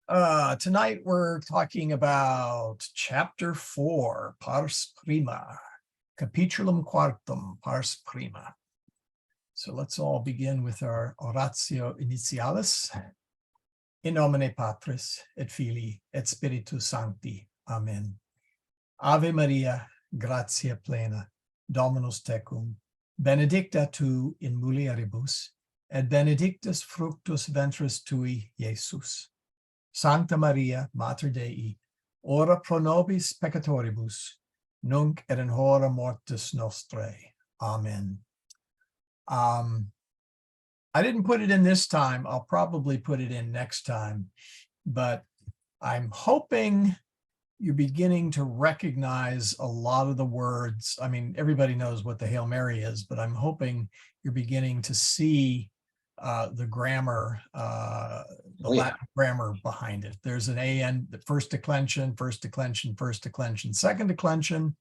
Tonight we're talking about chapter 4, Pars Prima, Capitulum Quartum, Pars Prima. So let's all begin with our oratio initialis. In nomine Patris et Filii et Spiritus Sancti. Amen. Ave Maria, gratia plena, Dominus tecum, benedicta tu in mulieribus, et benedictus fructus ventris tui, Iesus. Sancta Maria, Mater Dei, ora pro nobis peccatoribus, nunc et in hora mortis nostrae. Amen. I didn't put it in this time. I'll probably put it in next time, but I'm hoping you're beginning to recognize a lot of the words. I mean, everybody knows what the Hail Mary is, but I'm hoping you're beginning to see the grammar, Latin grammar behind it. There's an AN, the first declension, first declension, first declension, second declension,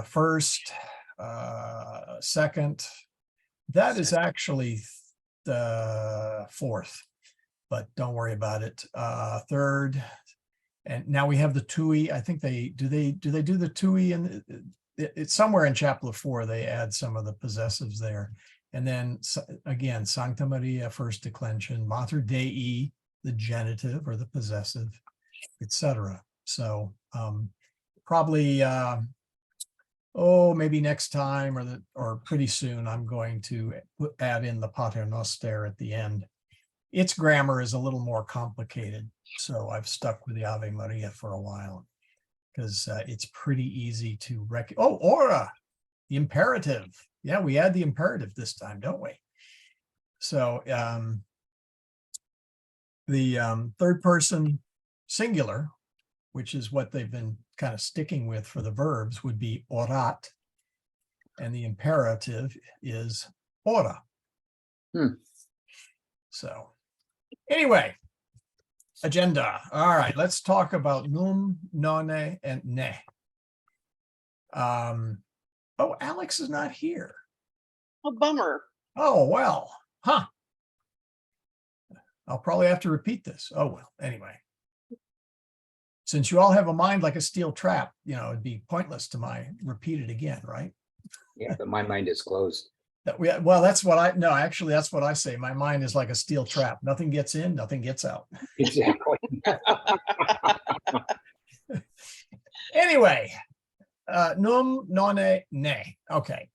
first, second. That is actually the fourth, but don't worry about it. Third, and now we have the tui. I think do they do the tui, and it's somewhere in chapter 4. They add some of the possessives there, and then again, Sancta Maria, first declension, Mater Dei, the genitive or the possessive, etc. So probably. Maybe next time or pretty soon, I'm going to add in the Pater Noster at the end. Its grammar is a little more complicated, so I've stuck with the Ave Maria for a while because it's pretty easy to ora, the imperative. Yeah, we add the imperative this time, don't we? So the third person singular, which is what they've been kind of sticking with for the verbs, would be orat, and the imperative is ora. So anyway, agenda. All right, let's talk about num, nonne, and ne. Alex is not here. A bummer. Oh, well, huh. I'll probably have to repeat this. Oh, well, anyway. Since you all have a mind like a steel trap, it'd be pointless to repeat it again, right? Yeah, but my mind is closed. That's what I say. My mind is like a steel trap. Nothing gets in, nothing gets out. Exactly. Anyway, num, nonne, ne. Okay.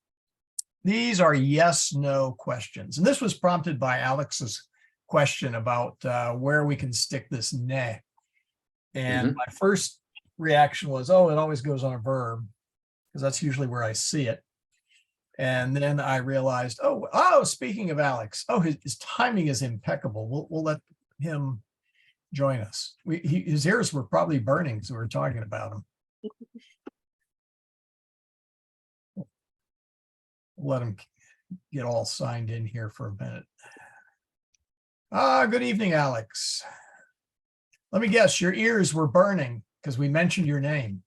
These are yes, no questions. And this was prompted by Alex's question about where we can stick this ne. And my first reaction was, it always goes on a verb, because that's usually where I see it. And then I realized, speaking of Alex, his timing is impeccable. We'll let him join us. His ears were probably burning, so we were talking about him. We'll let him get all signed in here for a minute. Good evening, Alex. Let me guess, your ears were burning because we mentioned your name.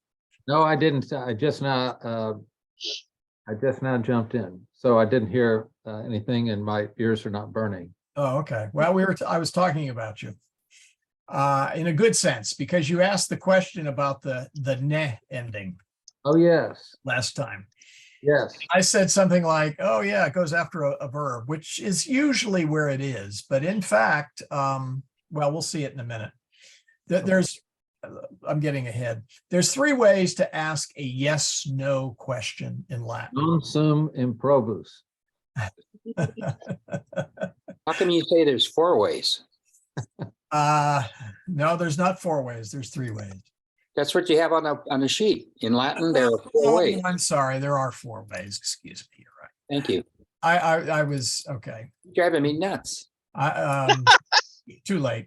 No, I didn't. I just now jumped in, so I didn't hear anything, and my ears are not burning. Oh, okay. Well, I was talking about you in a good sense, because you asked the question about the ne ending. Oh, yes. Last time. Yes. I said something like, it goes after a verb, which is usually where it is. But in fact, we'll see it in a minute. I'm getting ahead. There's 3 ways to ask a yes, no question in Latin. Non sum improbus. How come you say there's 4 ways? No, there's not 4 ways. There's 3 ways. That's what you have on the sheet. In Latin, there are 4 ways. I'm sorry, there are 4 ways. Excuse me. You're right. Thank you. I was okay. You're driving me nuts. Too late.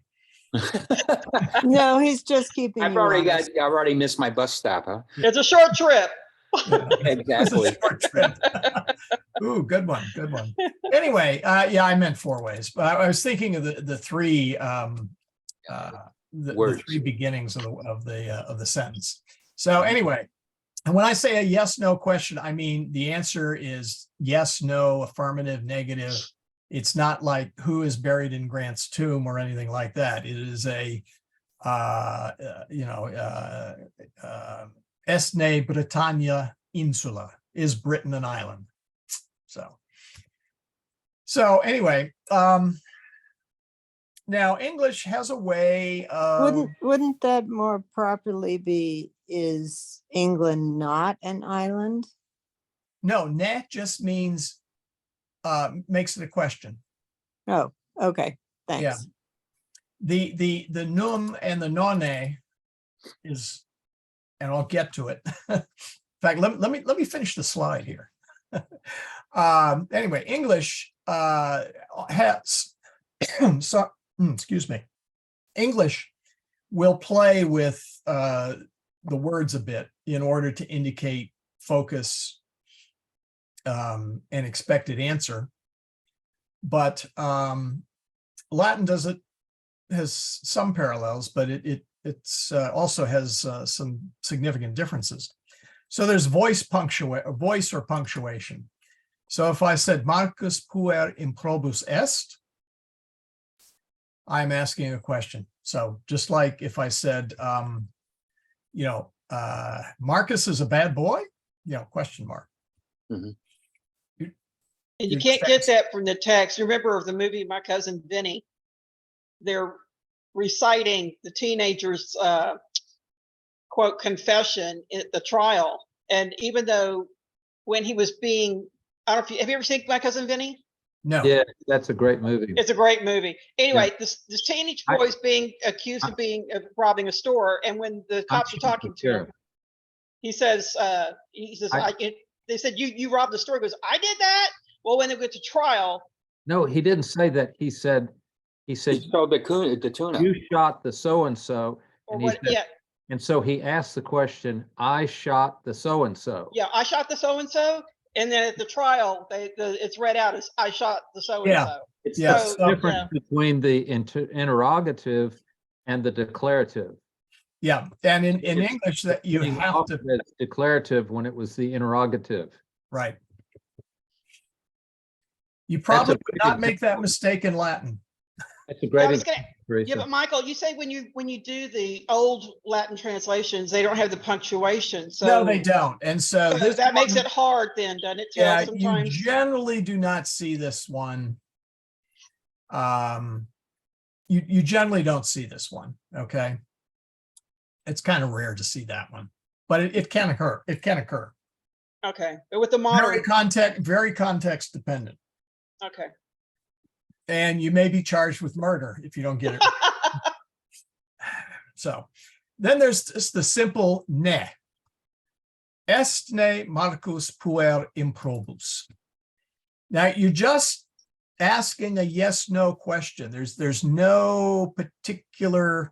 No, he's just keeping. I've already missed my bus stop, huh? It's a short trip. Exactly. Ooh, good one. Good one. Anyway, I meant 4 ways, but I was thinking of the 3 the 3 beginnings of the sentence. So anyway, and when I say a yes, no question, I mean the answer is yes, no, affirmative, negative, It's not like who is buried in Grant's tomb or anything like that. It is a, Est Britannia Insula, is Britain an island? So anyway, now English has a way of, Wouldn't that more properly be, is England not an island? no, ne just means, makes it a question. Oh, okay, Yeah. thanks. The num and the nonne is, and I'll get to it. In fact, let me finish the slide here. Anyway, English has so excuse me. English will play with the words a bit in order to indicate focus and expected answer. But Latin has some parallels, but it's also has some significant differences. So there's voice or punctuation. So if I said Marcus puer improbus est, I'm asking a question. So just like if I said, Marcus is a bad boy, question mark. And you can't get that from the text. Remember the movie My Cousin Vinny? They're reciting the teenager's quote confession at the trial. And even though when he was being, I don't know if have you ever seen My Cousin Vinny? No. Yeah, that's a great movie. It's a great movie. Anyway, this teenage boy is being accused of robbing a store, and when the cops are talking to him, he says, they said, you robbed the store. He goes, I did that. Well, when they went to trial. No, he didn't say that. He said, He told the tuna. you shot the so-and-so. Or And what? Yeah. And so he asked the question, I shot the so-and-so. Yeah, I shot the so-and-so. And then at the trial, it's read out as I shot the so-and-so. It's Yes. the difference between the interrogative and the declarative. Yeah, and in English that you Being have to, offered as declarative when it was the interrogative. right. You probably would great not make that example. mistake in Latin. That's a great I was example. Yeah, but Michael, you say when you do the old Latin translations, they don't have the punctuation. So No, they don't. And so this that makes one, it hard then, doesn't it? yeah, you Sometimes. generally do not see this one. You generally don't see this one. Okay. It's kind of rare to see that one, but it can occur. It can occur. Okay, but with the modern. Very context dependent. Okay. And you may be charged with murder if you don't get it. So then there's just the simple ne. Est ne Marcus puer improbus. Now you're just asking a yes, no question. There's no particular,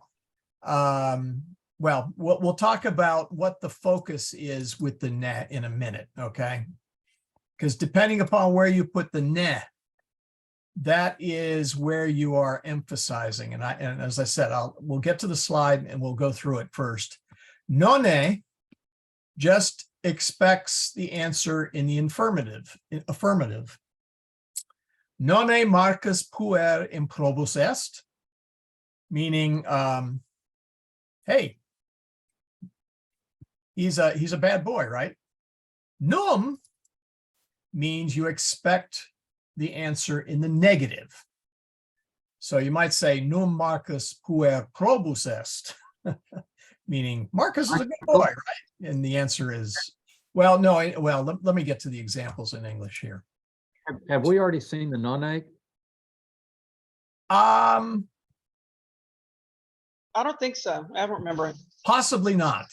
well, we'll talk about what the focus is with the ne in a minute, okay? Because depending upon where you put the ne, that is where you are emphasizing. And as I said, we'll get to the slide and we'll go through it first. Nonne just expects the answer in the affirmative. Nonne Marcus puer improbus est, meaning, hey, he's a bad boy, right? Num means you expect the answer in the negative. So you might say num Marcus puer probus est, meaning Marcus is a good boy, right? And the answer is, well, no, let me get to the examples in English here. Have we already seen the nonne? I don't think so. I don't remember it. Possibly not.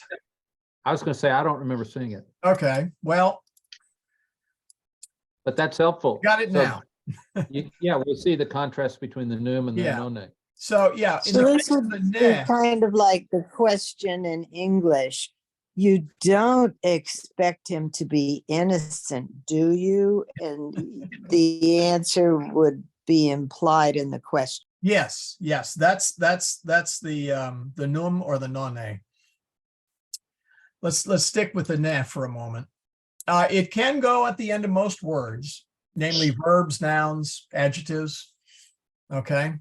I was going to say, I don't remember seeing it, Okay, well, but that's helpful. got it So, now. Yeah, we'll see the contrast between the num and the Yeah. nonne. So yeah, in So the this case of would the be ne, kind of like the question in English. You don't expect him to be innocent, do you? And the answer would be implied in the question. yes, that's the num or the nonne. Let's stick with the ne for a moment. It can go at the end of most words. namely verbs, nouns, adjectives. Okay.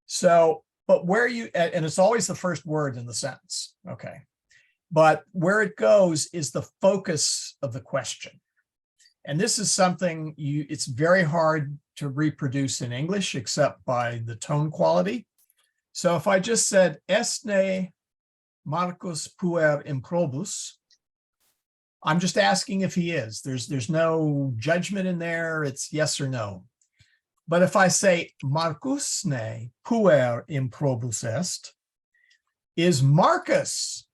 So, but where you, and it's always the first word in the sentence. Okay. But where it goes is the focus of the question. And this is something it's very hard to reproduce in English except by the tone quality. So if I just said, Esne Marcus puer improbus, I'm just asking if he is. There's no judgment in there. It's yes or no. But if I say Marcus ne puer improbus est, is Marcus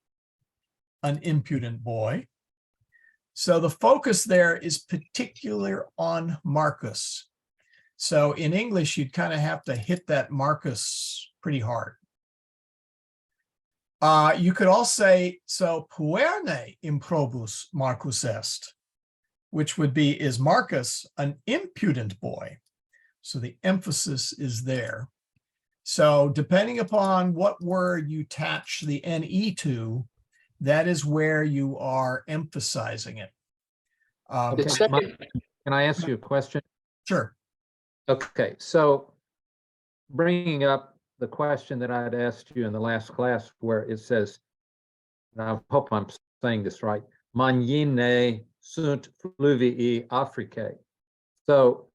an impudent boy? So the focus there is particular on Marcus. So in English, you'd kind of have to hit that Marcus pretty hard. You could all say, so puerne improbus Marcus est, which would be, is Marcus an impudent boy? So the emphasis is there. So depending upon what word you attach the NE to, that is where you are emphasizing it. The Okay, second, Can I ask you a question? Sure. Okay, so bringing up the question that I had asked you in the last class where it says, and I hope I'm saying this right, Magnine sunt fluvii Africae. So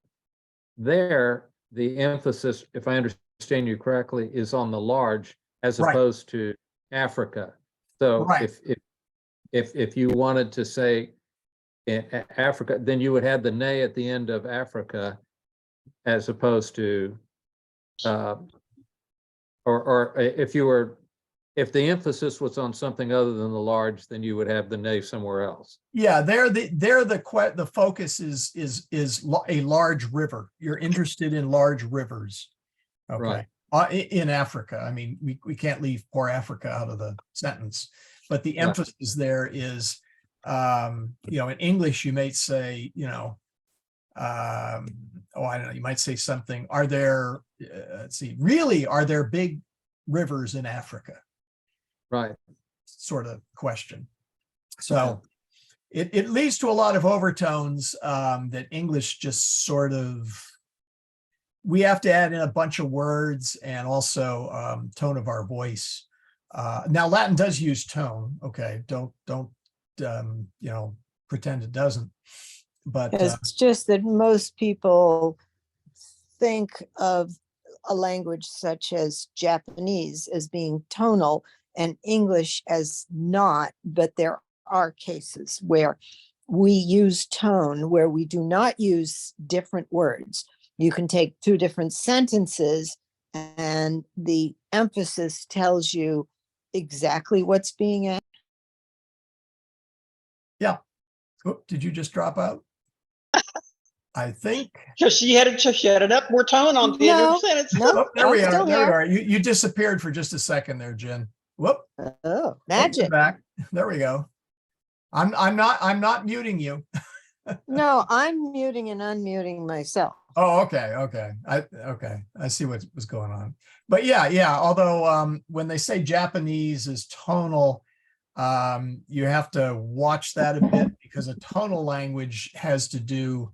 there, the emphasis, if I understand you correctly, is on the large as Right. opposed to Africa. So Right. if you wanted to say Africa, then you would have the nay at the end of Africa as opposed to or if the emphasis was on something other than the large, then you would have the nay somewhere else. Yeah, the focus is a large river. You're interested in large rivers. Okay. Right. In Africa. I mean, we can't leave poor Africa out of the sentence, but the Right. emphasis there is, in English, you may say, I don't know, you might say something, are there, really, are there big rivers in Africa? Right. Sort of question. So it leads to a lot of overtones that English just sort of, we have to add in a bunch of words and also tone of our voice. Now Latin does use tone. Okay, don't pretend it doesn't. But It's just that most people think of a language such as Japanese as being tonal and English as not, but there are cases where we use tone, where we do not use different words. You can take two different sentences and the emphasis tells you exactly what's being asked. yeah. Oh, did you just drop out? I think. Because she had enough more tone on the end of No, her sentence. no. Oh, there we I'm are. still There we here. are. You disappeared for just a second there, Jen. Whoop. Oh, Oh, magic. you're back. There we go. I'm not muting you. No, I'm muting and unmuting myself. Oh, okay. I see what was going on. But yeah. Although when they say Japanese is tonal, you have to watch that a bit because a tonal language has to do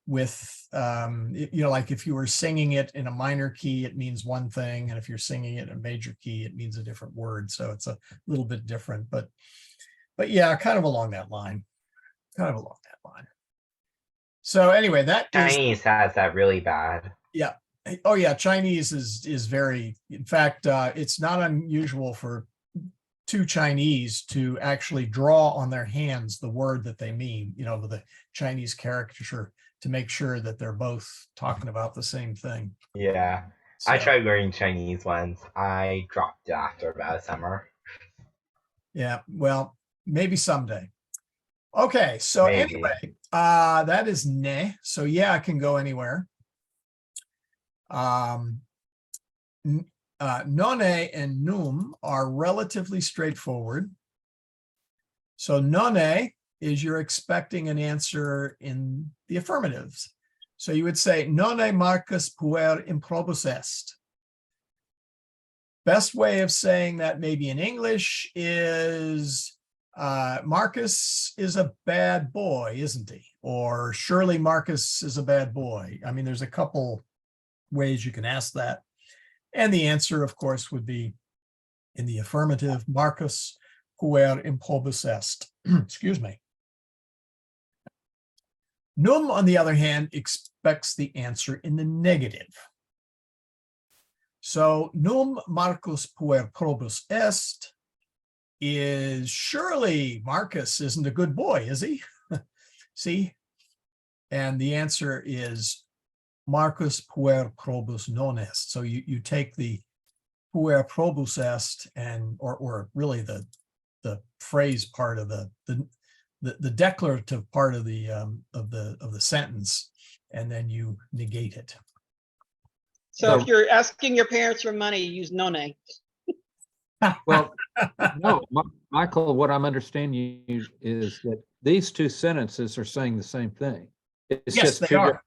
with like if you were singing it in a minor key, it means one thing, and if you're singing it in a major key, it means a different word. So it's a little bit different, but yeah, kind of along that line. So anyway, that Chinese has that really bad. Yeah. Oh yeah, Chinese is very, in fact, it's not unusual for two Chinese to actually draw on their hands the word that they mean, with the Chinese caricature to make sure that they're both talking about the same thing. Yeah. So, I tried learning Chinese once. I dropped it after about a summer. yeah, well, maybe someday. Okay, so Maybe. anyway, that is ne. So yeah, I can go anywhere. None and num are relatively straightforward. So none is you're expecting an answer in the affirmatives. So you would say nonne Marcus puer improbus est. Best way of saying that maybe in English is Marcus is a bad boy, isn't he? Or surely Marcus is a bad boy. I mean, there's a couple ways you can ask that. And the answer, of course, would be in the affirmative, Marcus puer improbus est. Excuse me. Num, on the other hand, expects the answer in the negative. So num Marcus puer probus est is surely Marcus isn't a good boy, is he? See? And the answer is Marcus puer probus non est. So you take the puer probus est and or really the phrase part of the declarative part of the sentence, and then you negate it. So if you're asking your parents for money, use nonne. Well, no, Michael, what I'm understanding you is that these two sentences are saying the same thing. It's Yes, just they two are.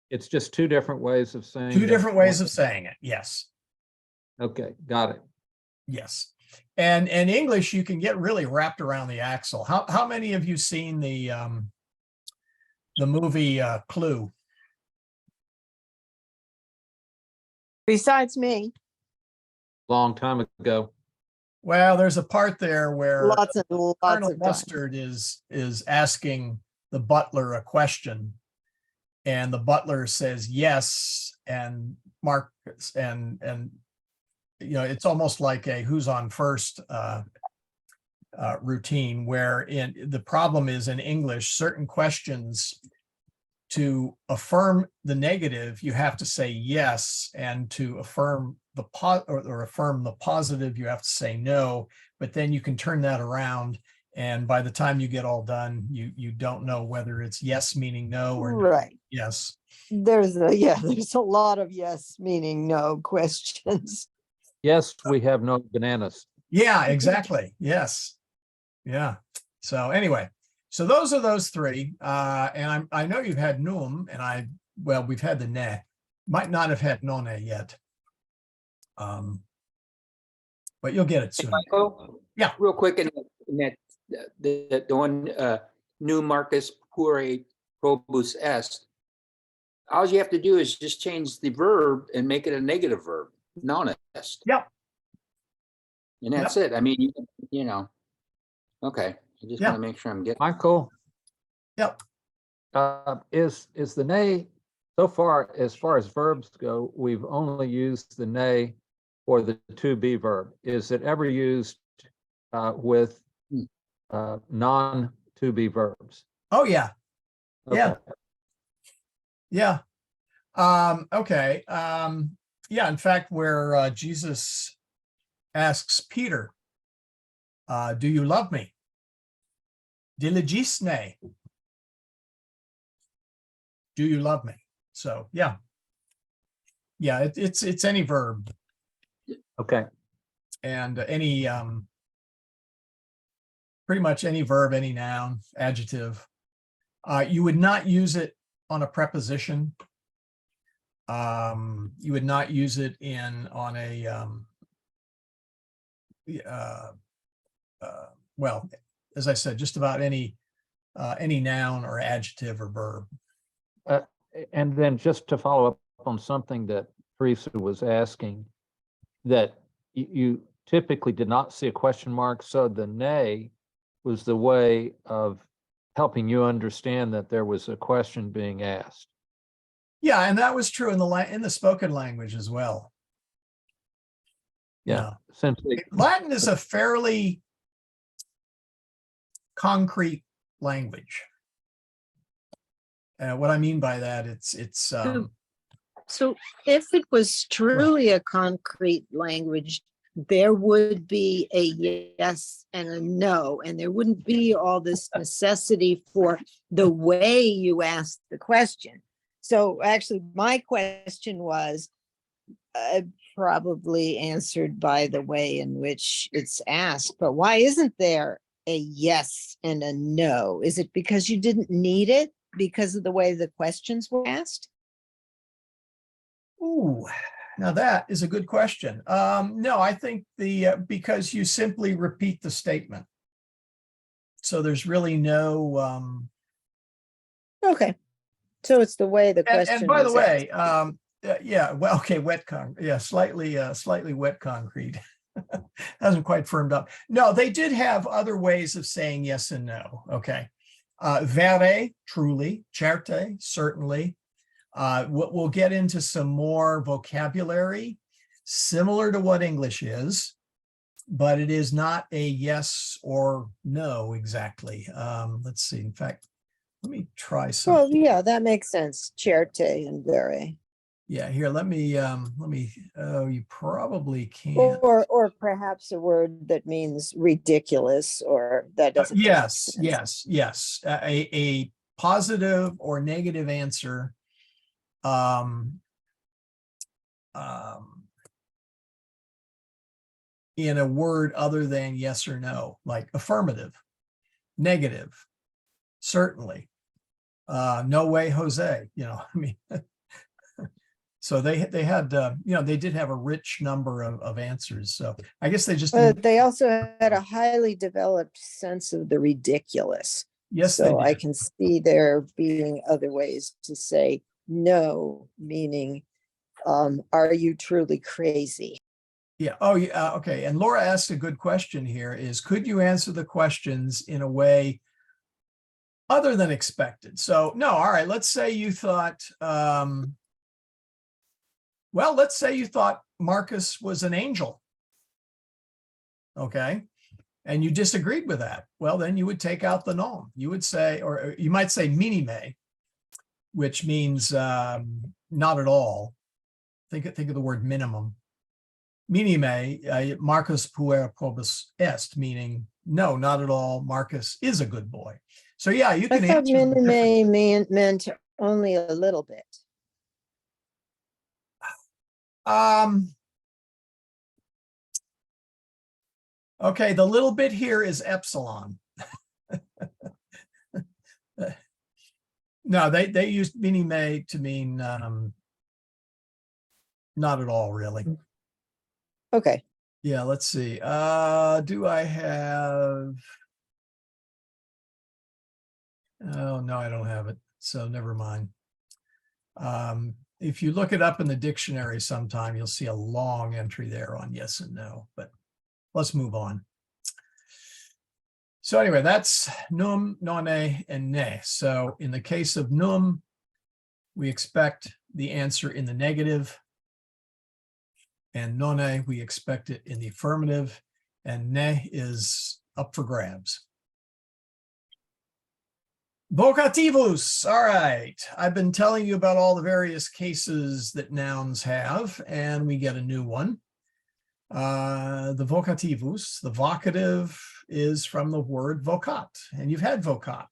It's just two different ways of saying. Two different ways of saying it. Yes. Okay, got it. Yes. And English, you can get really wrapped around the axle. How many of you seen the movie Clue? Besides me, Long time ago. Well, there's a part there where lots and lots Colonel of time. Mustard is asking the butler a question, and the butler says yes, and Marcus and you know, it's almost like a who's on first routine, where the problem is in English, certain questions, to affirm the negative, you have to say yes, and to affirm the or affirm the positive, you have to say no. But then you can turn that around, and by the time you get all done, you don't know whether it's yes meaning no or no, Right. yes. There's a lot of yes meaning no questions. Yes, we have no bananas. Yeah, exactly. Yes. Yeah. So anyway, so those are those three. And I know you've had num, and we've had the ne. Might not have had none yet. But you'll get it Hey, soon. Michael? Yeah. Real quick, in that, the one, new Marcus pure probus est, all you have to do is just change the verb and make it a negative verb, non est. Yep. And that's it. I mean, you know, okay. I just want to make sure I'm getting. Michael, Yep. is the nay, so far as verbs go, we've only used the nay for the to be verb. Is it ever used with non to be verbs? Oh yeah. Yeah. Okay. Yeah. Okay. Yeah. In fact, where Jesus asks Peter, do you love me? Diligisne. Do you love me? So yeah. Yeah, it's any verb. Okay. And any pretty much any verb, any noun, adjective. You would not use it on a preposition. You would not use it on a well, as I said, just about any noun or adjective or verb. And then just to follow up on something that Teresa was asking, that you typically did not see a question mark, so the nay was the way of helping you understand that there was a question being asked. Yeah, and that was true in the spoken language as well. Yeah, simply Latin is a fairly concrete language. What I mean by that, it's So if it was truly a concrete language, there would be a yes and a no, and there wouldn't be all this necessity for the way you asked the question. So actually, my question was probably answered by the way in which it's asked. But why isn't there a yes and a no? Is it because you didn't need it because of the way the questions were asked? ooh, now that is a good question. No, I think because you simply repeat the statement. So there's really no, Okay. So it's the way the question. and by the was way, asked. yeah, well, okay, slightly wet concrete. Hasn't quite firmed up. No, they did have other ways of saying yes and no. Okay. Vere, truly, certe, certainly. We'll get into some more vocabulary similar to what English is, but it is not a yes or no exactly. Let's see. In fact, let me try Well, something. yeah, that makes sense. Certe and vere. Yeah, here, let me, oh, you probably can't. Or perhaps a word that means ridiculous, or that doesn't. make Yes, sense. yes. A positive or negative answer. In a word other than yes or no, like affirmative, negative, certainly, no way, Jose. I mean, so they had, they did have a rich number of answers. So I guess they just didn't. But they also had a highly developed sense of the ridiculous. Yes, they So I did. can see there being other ways to say no, meaning, are you truly crazy? Yeah. Oh, yeah. Okay. And Laura asked a good question here is, could you answer the questions in a way other than expected? So no. All right. Let's say you thought, let's say you thought Marcus was an angel. Okay. And you disagreed with that. Well, then you would take out the nom. You would say, or you might say minime, which means not at all. Think of the word minimum. Minime, Marcus puer probus est, meaning no, not at all. Marcus is a good boy. So yeah, you I can thought answer them differently. meant only a little bit. Okay, the little bit here is epsilon. No, they used minime to mean not at all, really. Okay. Yeah, let's see. Do I have? Oh, no, I don't have it. So never mind. If you look it up in the dictionary sometime, you'll see a long entry there on yes and no, but let's move on. So anyway, that's num, nonne, and ne. So in the case of num, we expect the answer in the negative. And nonne, we expect it in the affirmative. And ne is up for grabs. Vocativus. All right. I've been telling you about all the various cases that nouns have, and we get a new one. The vocativus, the vocative, is from the word vocat, and you've had vocat.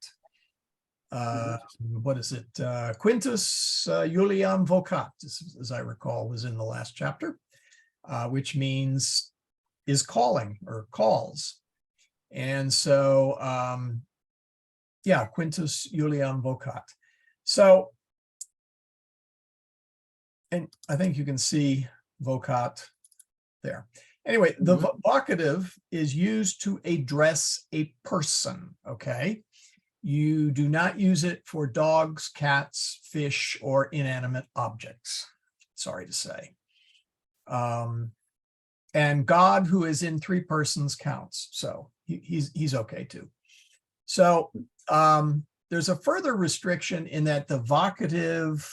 What is it? Quintus Iuliam vocat, as I recall, was in the last chapter, which means is calling or calls. And so, yeah, Quintus Iuliam vocat. So, and I think you can see vocat there. Anyway, the vocative is used to address a person, okay? You do not use it for dogs, cats, fish, or inanimate objects, sorry to say. And God, who is in three persons, counts. So he's okay too. So there's a further restriction in that the vocative,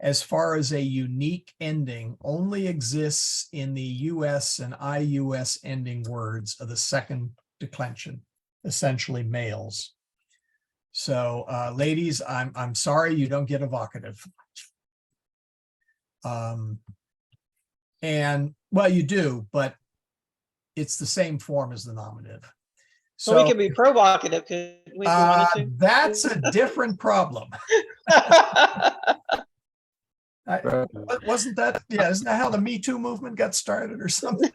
as far as a unique ending, only exists in the US and IUS ending words of the second declension, essentially males. So ladies, I'm sorry you don't get a vocative. And well, you do, but it's the same form as the nominative. So we can be provocative, could we, if we wanted to? That's a different problem. Wasn't that, yeah, isn't that how the Me Too movement got started or something?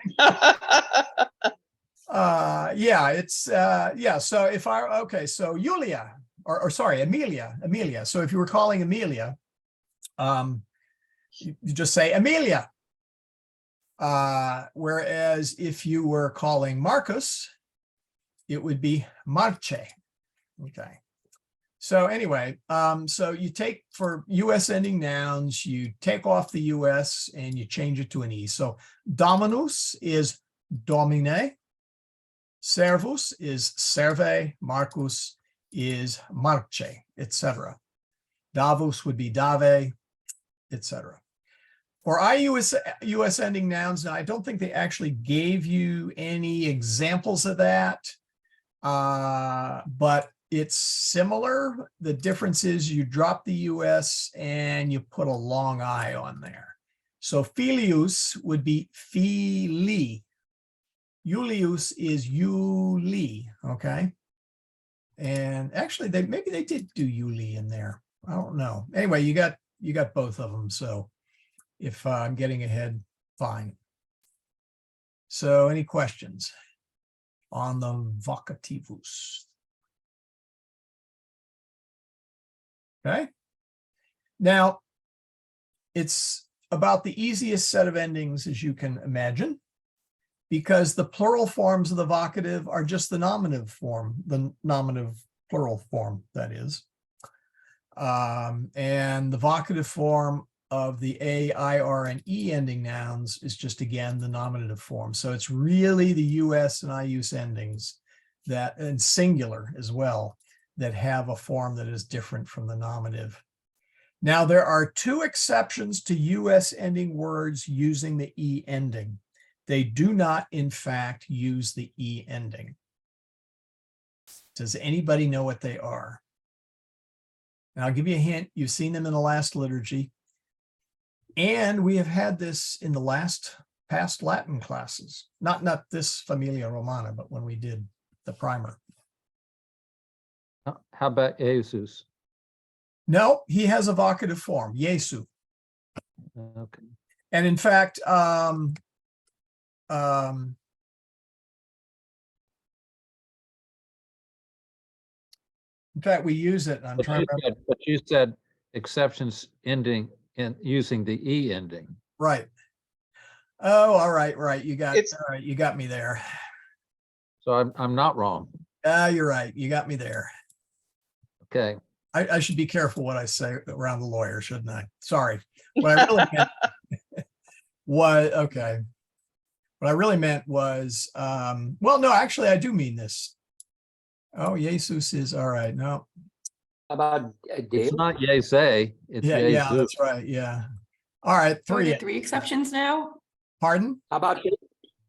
Yeah, it's, yeah, so if okay, so Julia, or sorry, Amelia. So if you were calling Amelia, you just say Amelia. Whereas if you were calling Marcus, it would be marche. Okay. So anyway, so you take for US ending nouns, you take off the US and you change it to an E. So dominus is domine, servus is serve, Marcus is marce, etc. Davus would be dave, etc. For US ending nouns, now I don't think they actually gave you any examples of that, but it's similar. The difference is you drop the US and you put a long I on there. So filius would be fili. Julius is Juli, okay? And actually maybe they did do Juli in there. I don't know. Anyway, you got both of them. So if I'm getting ahead, fine. So any questions on the vocativus? Okay. Now, it's about the easiest set of endings as you can imagine, because the plural forms of the vocative are just the nominative form, the nominative plural form, that is. And the vocative form of the A, I, R, and E ending nouns is just, again, the nominative form. So it's really the US and IUS endings that, and singular as well, that have a form that is different from the nominative. Now, there are two exceptions to US ending words using the E ending. They do not, in fact, use the E ending. Does anybody know what they are? Now, I'll give you a hint. You've seen them in the last liturgy. And we have had this in the past Latin classes. Not this Familia Romana, but when we did the primer. How about Jesus? No, he has a vocative form, Jesu. Okay. And in fact, we use it. I'm trying to remember. But you said exceptions ending in using the E ending. Right. Oh, all right, right. You got me there. So I'm not wrong. You're right. You got me there. Okay. I should be careful what I say around the lawyer, shouldn't I? Sorry. What I really meant was, okay. What I really meant was, well, no, actually, I do mean this. Oh, Jesus is, all right, no. How about It's Dale? not yes, it's Yeah, that's right, yeah. All right, Are there 3. 3 exceptions now? Pardon? How about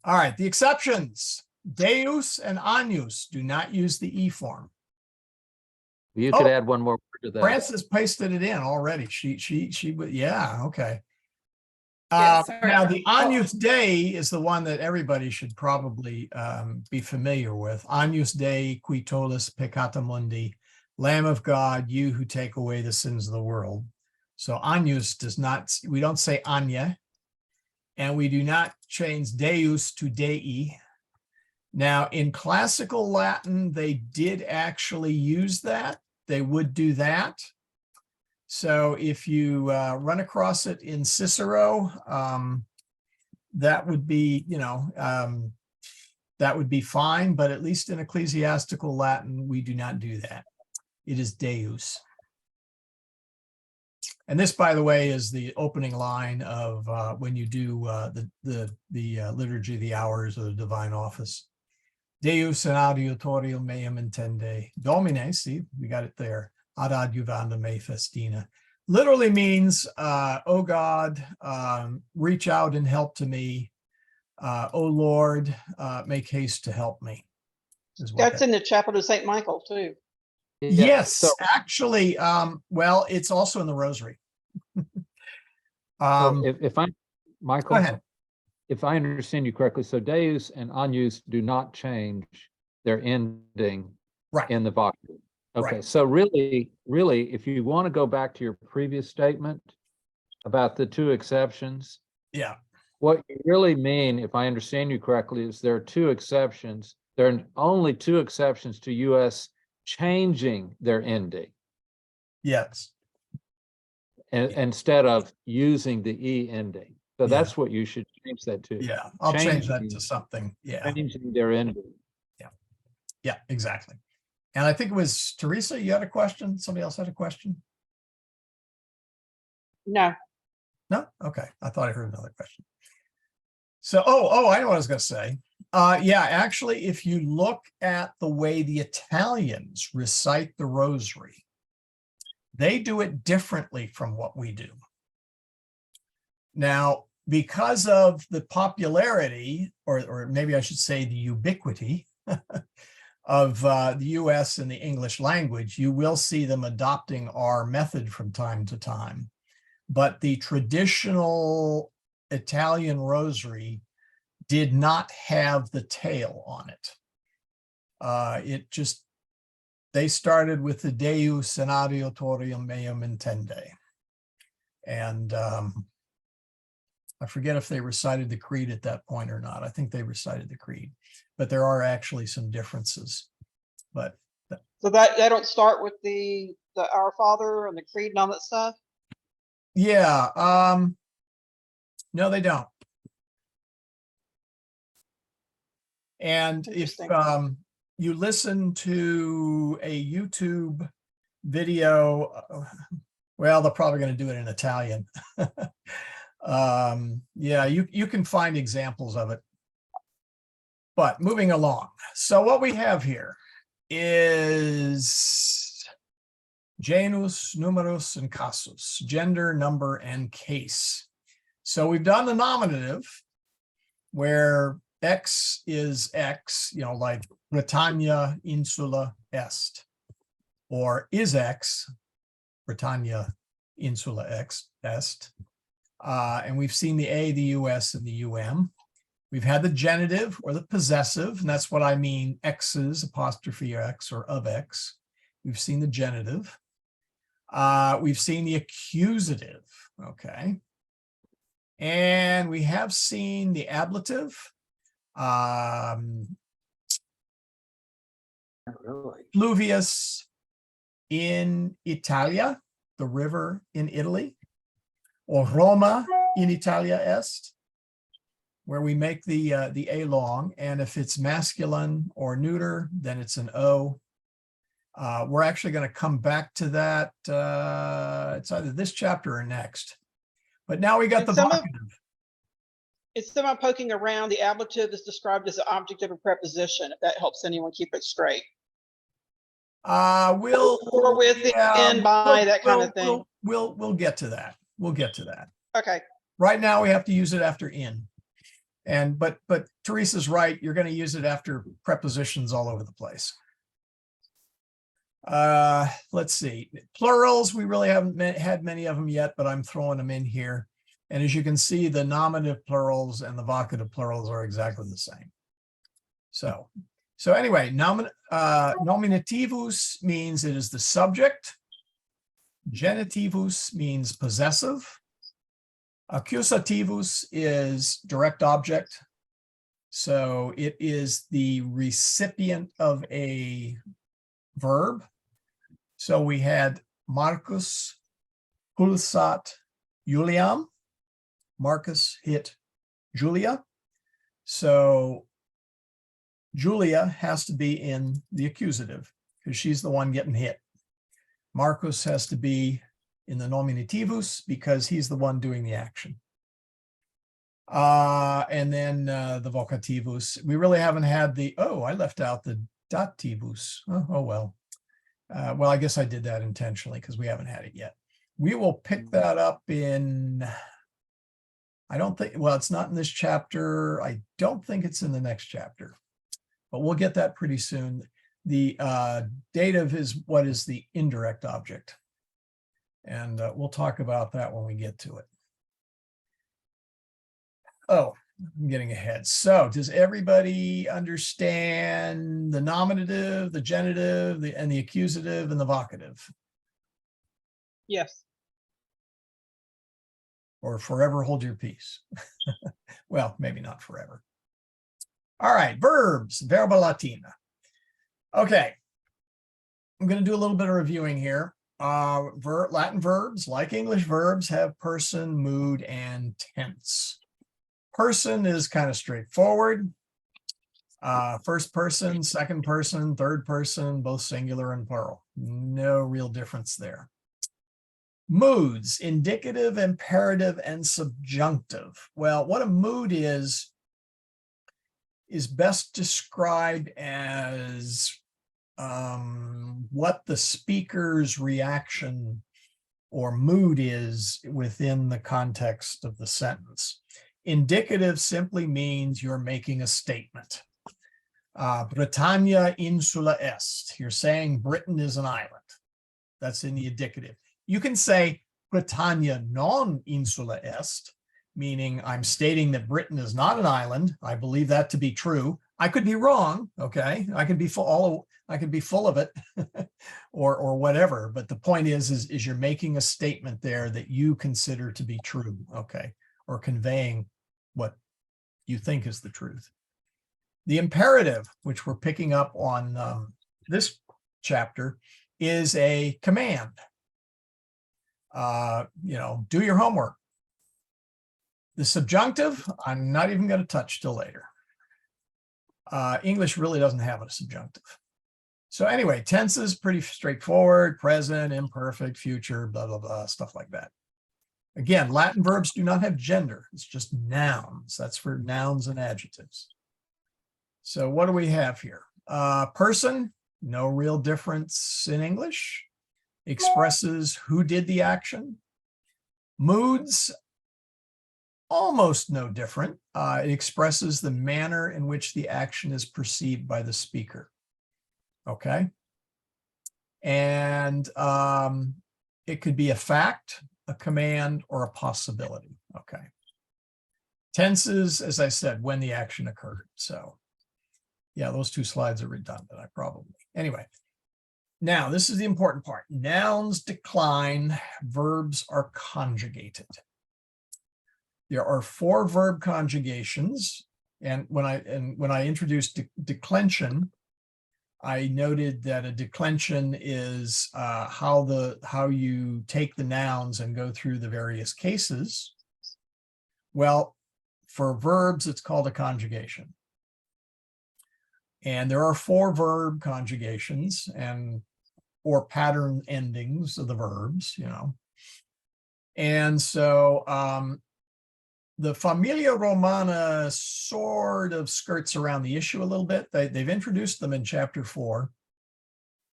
All right, the exceptions. Deus and Agnus do not use the E form. You could Oh, add one more word to that. Frances pasted it in already. She would, yeah, okay. Yeah, sorry. Now, the Agnus Dei is the one that everybody should probably be familiar with. Agnus Dei, qui tollis peccata mundi, Lamb of God, you who take away the sins of the world. So Agnus does not, we don't say Anya, and we do not change Deus to Dei. Now, in classical Latin, they did actually use that. They would do that. So if you run across it in Cicero, that would be, that would be fine, but at least in ecclesiastical Latin, we do not do that. It is Deus. And this, by the way, is the opening line of when you do the liturgy of the hours of the divine office. Deus in adiutorium meum intende. Domine, see, we got it there. Ad adjuvanda me festina. Literally means, oh God, reach out and help to me. Oh Lord, make haste to help me. That's in the Chapel of St. Michael too. Yes, So, actually, well, it's also in the Rosary. so if I, Michael, Go ahead. if I understand you correctly, so Deus and Agnus do not change their ending Right. in the vocative. Okay, Right. so really, if you want to go back to your previous statement about the 2 exceptions, Yeah. what you really mean, if I understand you correctly, is there are 2 exceptions. There are only 2 exceptions to US changing their ending Yes. instead of using the E ending. So Yeah. that's what you should change that to. Yeah. I'll change that to Changing- something. Yeah. Changing their ending. Yeah, exactly. And I think it was Teresa, you had a question? Somebody else had a question? No, No? Okay. I thought I heard another question. So, I know what I was going to say. Yeah, actually, if you look at the way the Italians recite the rosary, they do it differently from what we do. Now, because of the popularity, or maybe I should say the ubiquity of the US and the English language, you will see them adopting our method from time to time. But the traditional Italian rosary did not have the tail on it. They started with the Deus in adiutorium meum intende. And I forget if they recited the creed at that point or not. I think they recited the creed, but there are actually some differences. But so that they don't start with the Our Father and the creed and all that stuff. yeah, no, they don't. And if Interesting. you listen to a YouTube video, well, they're probably going to do it in Italian. Yeah, you can find examples of it. But moving along. So what we have here is genus, numerus, and casus, gender, number, and case. So we've done the nominative where X is X, like Britannia insula est, or is X, Britannia insula X est. And we've seen the A, the US, and the UM. We've had the genitive or the possessive, and that's what I mean, X's, apostrophe X or of X. We've seen the genitive. We've seen the accusative, okay. And we have seen the ablative. Not really. Fluvius in Italia, the river in Italy, or Roma in Italia est, where we make the A long, and if it's masculine or neuter, then it's an O. We're actually going to come back to that. It's either this chapter or next. But now we got the vocative. It's someone poking around. The ablative is described as an object of a preposition, if that helps anyone keep it straight. We'll Or with, in, by, that kind of thing. We'll get to that. We'll get to that. Okay. Right now we have to use it after in. And but Teresa's right, you're going to use it after prepositions all over the place. Let's see. Plurals, we really haven't had many of them yet, but I'm throwing them in here. And as you can see, the nominative plurals and the vocative plurals are exactly the same. So anyway, nominativus means it is the subject. Genitivus means possessive. Accusativus is direct object. So it is the recipient of a verb. So we had Marcus pulsat Juliam. Marcus hit Julia. So Julia has to be in the accusative because she's the one getting hit. Marcus has to be in the nominativus because he's the one doing the action. And then the vocativus. We really haven't had the, I left out the dativus. Oh well. Well, I guess I did that intentionally because we haven't had it yet. We will pick that up in, I don't think, well, it's not in this chapter. I don't think it's in the next chapter, but we'll get that pretty soon. The dative is what is the indirect object. And we'll talk about that when we get to it. Oh, I'm getting ahead. So does everybody understand the nominative, the genitive, and the accusative and the vocative? Yes. Or forever hold your peace. Well, maybe not forever. All right, verbs, verba latina. Okay, I'm going to do a little bit of reviewing here. Latin verbs, like English verbs, have person, mood, and tense. Person is kind of straightforward. First person, second person, third person, both singular and plural. No real difference there. Moods, indicative, imperative, and subjunctive. Well, what a mood is best described as what the speaker's reaction or mood is within the context of the sentence. Indicative simply means you're making a statement. Britannia insula est. You're saying Britain is an island. That's in the indicative. You can say Britannia non insula est, meaning I'm stating that Britain is not an island. I believe that to be true. I could be wrong. Okay, I could be full of it, or whatever. But the point is you're making a statement there that you consider to be true. Okay, or conveying what you think is the truth. The imperative, which we're picking up on this chapter, is a command. Do your homework. The subjunctive, I'm not even going to touch till later. English really doesn't have a subjunctive. So anyway, tenses, pretty straightforward: present, imperfect, future, blah, blah, blah, stuff like that. Again, Latin verbs do not have gender. It's just nouns. That's for nouns and adjectives. So what do we have here? Person, no real difference in English. Expresses who did the action. Moods, almost no different. It expresses the manner in which the action is perceived by the speaker. Okay. And it could be a fact, a command, or a possibility. Okay. Tenses, as I said, when the action occurred. So yeah, those two slides are redundant. Anyway. Now, this is the important part. Nouns decline, verbs are conjugated. There are 4 verb conjugations, and when I introduced declension, I noted that a declension is how you take the nouns and go through the various cases. Well, for verbs, it's called a conjugation. And there are 4 verb conjugations or pattern endings of the verbs, And so the Familia Romana sort of skirts around the issue a little bit. They've introduced them in chapter 4.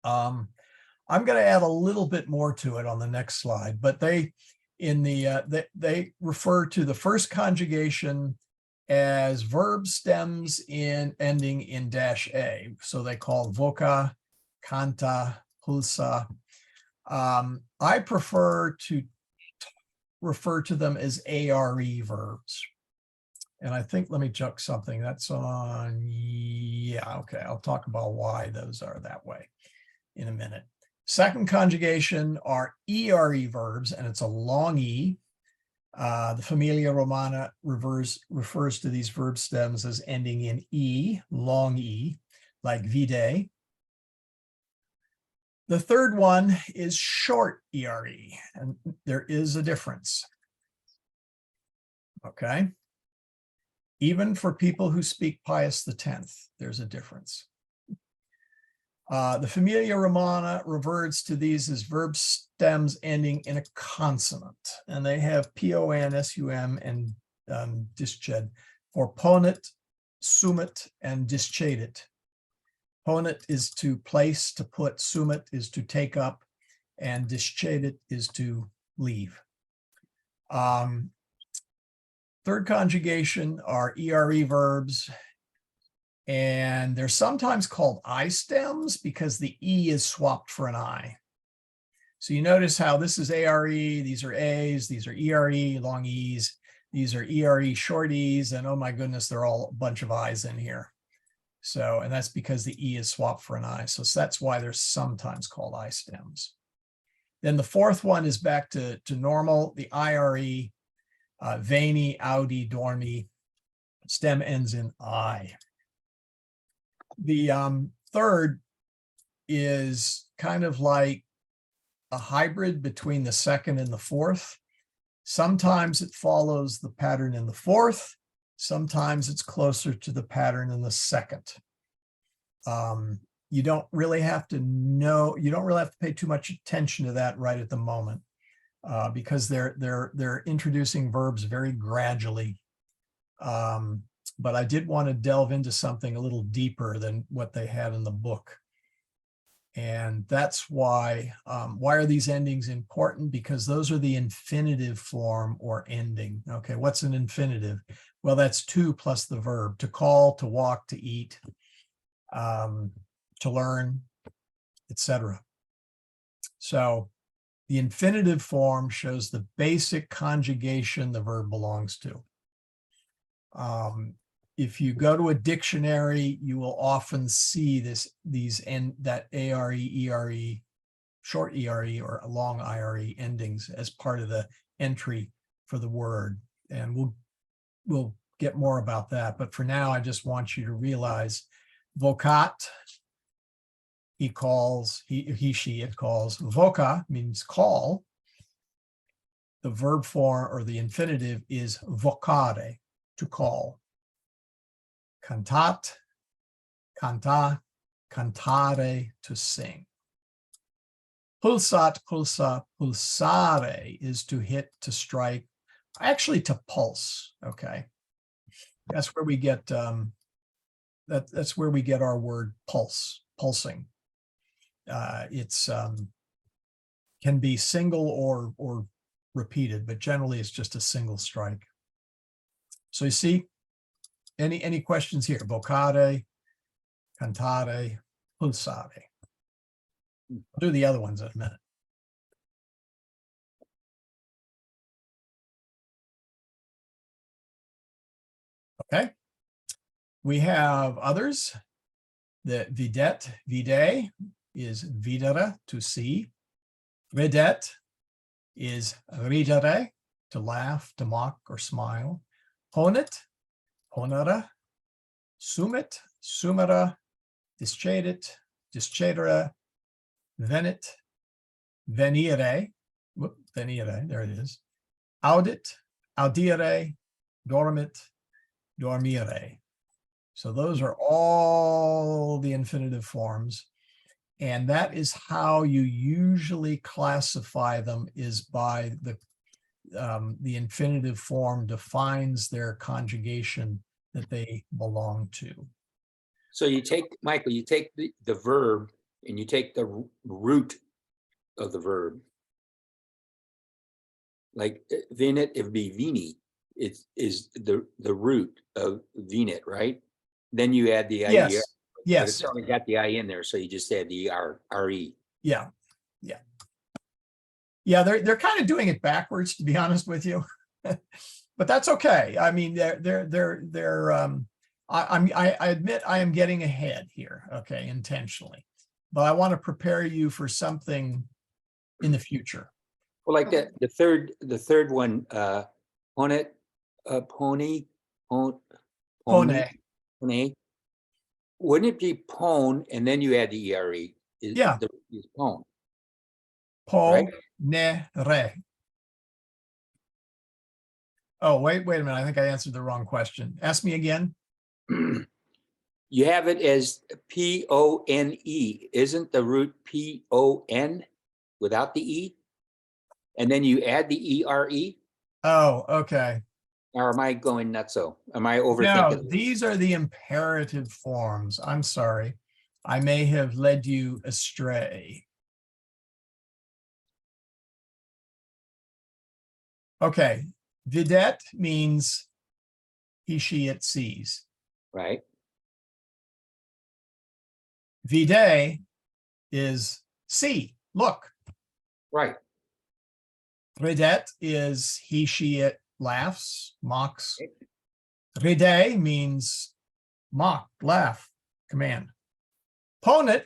I'm going to add a little bit more to it on the next slide, but they refer to the first conjugation as verb stems ending in -a. So they call voca, canta, pulsa. I prefer to refer to them as ARE verbs. And I think, let me check something that's on, yeah, okay. I'll talk about why those are that way in a minute. Second conjugation are ERE verbs, and it's a long E. The Familia Romana refers to these verb stems as ending in E, long E, like vide. The third one is short ERE, and there is a difference. Okay. Even for people who speak Pius X, there's a difference. The Familia Romana reverts to these as verb stems ending in a consonant, and they have PON, SUM, and disched for ponit, sumit, and dischedit. Ponit is to place, to put, sumit is to take up, and dischedit is to leave. Third conjugation are ERE verbs, and they're sometimes called I stems because the E is swapped for an I. So you notice how this is ARE, these are A's, these are ERE, long E's, these are ERE, short E's, and oh my goodness, they're all a bunch of I's in here. So, and that's because the E is swapped for an I. So that's why they're sometimes called I stems. Then the fourth one is back to normal, the IRE, veni, audi, dormi, stem ends in I. The third is kind of like a hybrid between the second and the fourth. Sometimes it follows the pattern in the fourth, Sometimes it's closer to the pattern in the second. You don't really have to know, you don't really have to pay too much attention to that right at the moment, because they're introducing verbs very gradually. But I did want to delve into something a little deeper than what they had in the book. And that's why are these endings important? Because those are the infinitive form or ending. Okay, what's an infinitive? Well, that's to plus the verb: to call, to walk, to eat, to learn, etc. So the infinitive form shows the basic conjugation the verb belongs to. If you go to a dictionary, you will often see that ARE, ERE, short ERE or long IRE endings as part of the entry for the word. And we'll get more about that. But for now, I just want you to realize vocat, he calls, he, she, it calls. Voca means call. The verb form or the infinitive is vocare, to call. Cantat, canta, cantare, to sing. Pulsat, pulsa, pulsare is to hit, to strike, actually to pulse. Okay, that's where we get that's where we get our word pulse, pulsing. It's can be single or repeated, but generally it's just a single strike. So you see, any questions here? Vocare, cantare, pulsare. I'll do the other ones in a minute. Okay. We have others. The videt, vide is videre, to see. Ridet is ridere, to laugh, to mock or smile. Ponet, ponere. Sumit, sumera. Discedit, discedere. Venit, venire. Whoop, venire, there it is. Audit, audire. Dormit, dormire. So those are all the infinitive forms. And that is how you usually classify them, is by the infinitive form defines their conjugation that they belong to. So you take, Michael, you take the verb and you take the root of the verb. Like venit, it would be vini. It is the root of venit, right? Then you add the IE. Yes, But yes, it's already got the I in there, so you just add the RE. yeah, yeah. Yeah, they're kind of doing it backwards, to be honest with you. But that's okay. I mean, I admit I am getting ahead here, okay, intentionally. But I want to prepare you for something in the future. Well, like the third one, ponet, pony, Pone, pony. Wouldn't it be pone and then you add the ERE? Yeah. Is pone. po, Right. ne, re. Oh, wait a minute. I think I answered the wrong question. Ask me again. You have it as P-O-N-E. Isn't the root P-O-N without the E? And then you add the E-R-E? Oh, okay. Or am I going nutso? Am I No, overthinking? these are the imperative forms. I'm sorry. I may have led you astray. Okay. Videt means he, she, it sees. Right. Vide is see, look. Right. Ridet is he, she, it laughs, mocks. Ride means mock, laugh, command. Ponet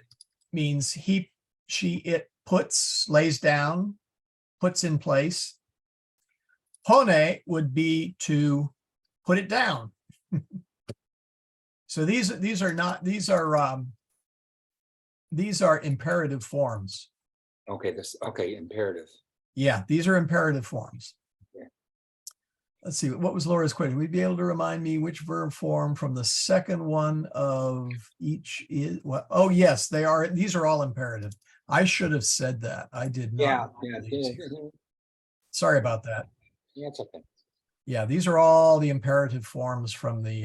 means he, she, it puts, lays down, puts in place. Pone would be to put it down. So these are imperative forms. Okay, okay, imperative. Yeah, these are imperative forms. Yeah. let's see, what was Laura's question? Would you be able to remind me which verb form from the second one of each is what? Oh, yes, they are. These are all imperative. I should have said that. I did not. Yeah. Sorry about that. Yeah, it's okay. Yeah, these are all the imperative forms from the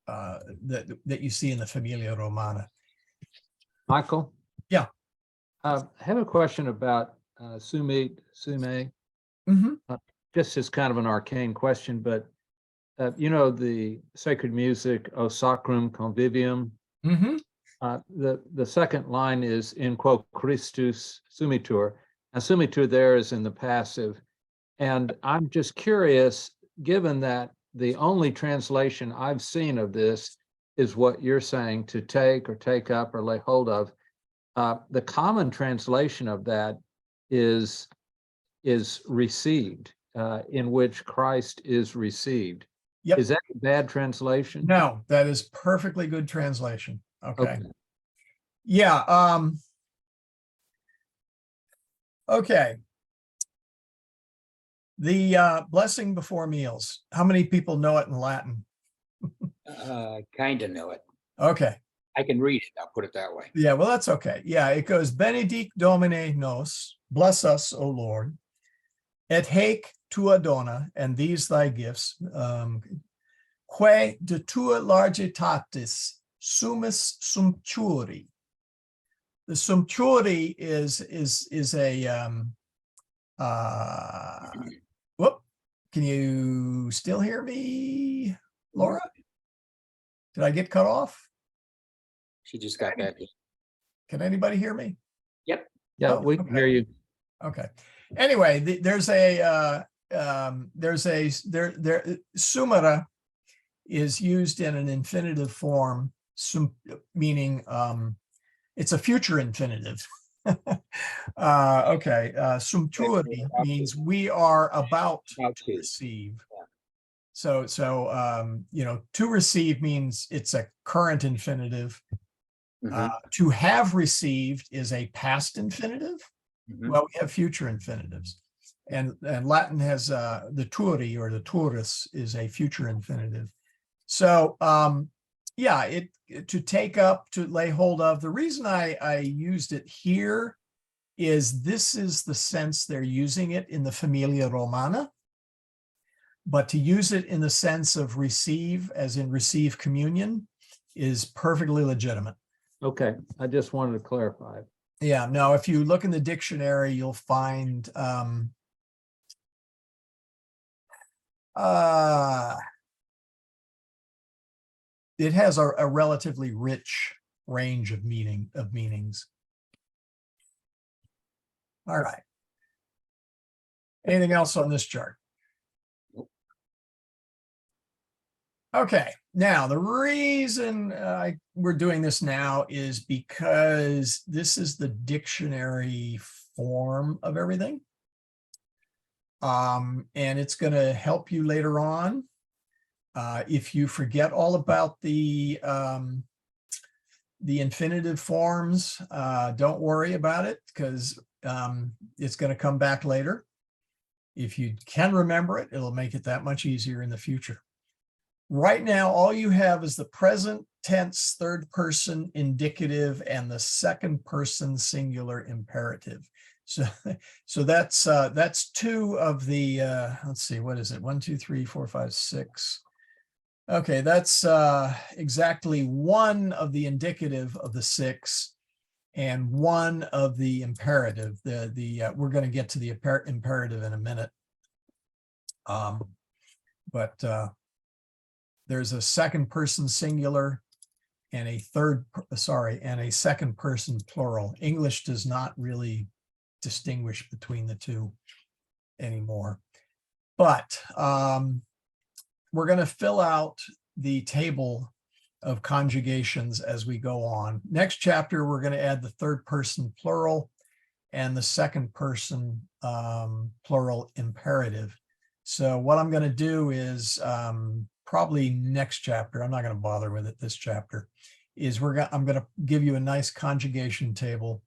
that you see in the Familia Romana. Michael? Yeah. I have a question about sume. Mhm. Just as kind of an arcane question, but you know, the sacred music, O Sacrum Convivium. Mhm. The second line is in quo Christus sumitur. Now, sumitur there is in the passive. And I'm just curious, given that the only translation I've seen of this is what you're saying, to take or take up or lay hold of. The common translation of that is received, in which Christ is received. Yep. Is that a bad translation? No, that is perfectly good translation. Okay. Okay. Yeah. Okay. The blessing before meals. How many people know it in Latin? Kind of know it. Okay. I can read it. I'll put it that way. Yeah, well, that's okay. Yeah, it goes, Benedict Domine nos, bless us, O Lord, et haec tua dona, and these thy gifts, quae de tua largitatis sumus sumptuari. The sumptuari is a whoop. Can you still hear me, Laura? Did I get cut off? She just got back. Can anybody hear me? Yep. Yeah, Oh, we can okay. hear you. Okay. Anyway, there's a sumera is used in an infinitive form, meaning it's a future infinitive. Okay. Sumptuari means we are about to receive. So you know, to receive means it's a current infinitive. To have received is a past infinitive. Well, we have future infinitives, and Latin has the turi or the turris is a future infinitive. So yeah, to take up, to lay hold of. The reason I used it here is this is the sense they're using it in the Familia Romana, but to use it in the sense of receive, as in receive communion, is perfectly legitimate. Okay, I just wanted to clarify. Yeah, no, if you look in the dictionary, you'll find it has a relatively rich range of meanings. All right. Anything else on this chart? Okay, now the reason we're doing this now is because this is the dictionary form of everything. And it's going to help you later on. If you forget all about the infinitive forms, don't worry about it, because it's going to come back later. If you can remember it, it'll make it that much easier in the future. Right now, all you have is the present tense third person indicative and the second person singular imperative. So that's two of the, let's see, what is it? 1, 2, 3, 4, 5, 6. Okay, that's exactly one of the indicative of the 6 and one of the imperative. We're going to get to the imperative in a minute. But there's a second person singular and a second person plural. English does not really distinguish between the two anymore. But we're going to fill out the table of conjugations as we go on. Next chapter, we're going to add the third person plural and the second person plural imperative. So what I'm going to do is probably next chapter, I'm not going to bother with it this chapter, is I'm going to give you a nice conjugation table,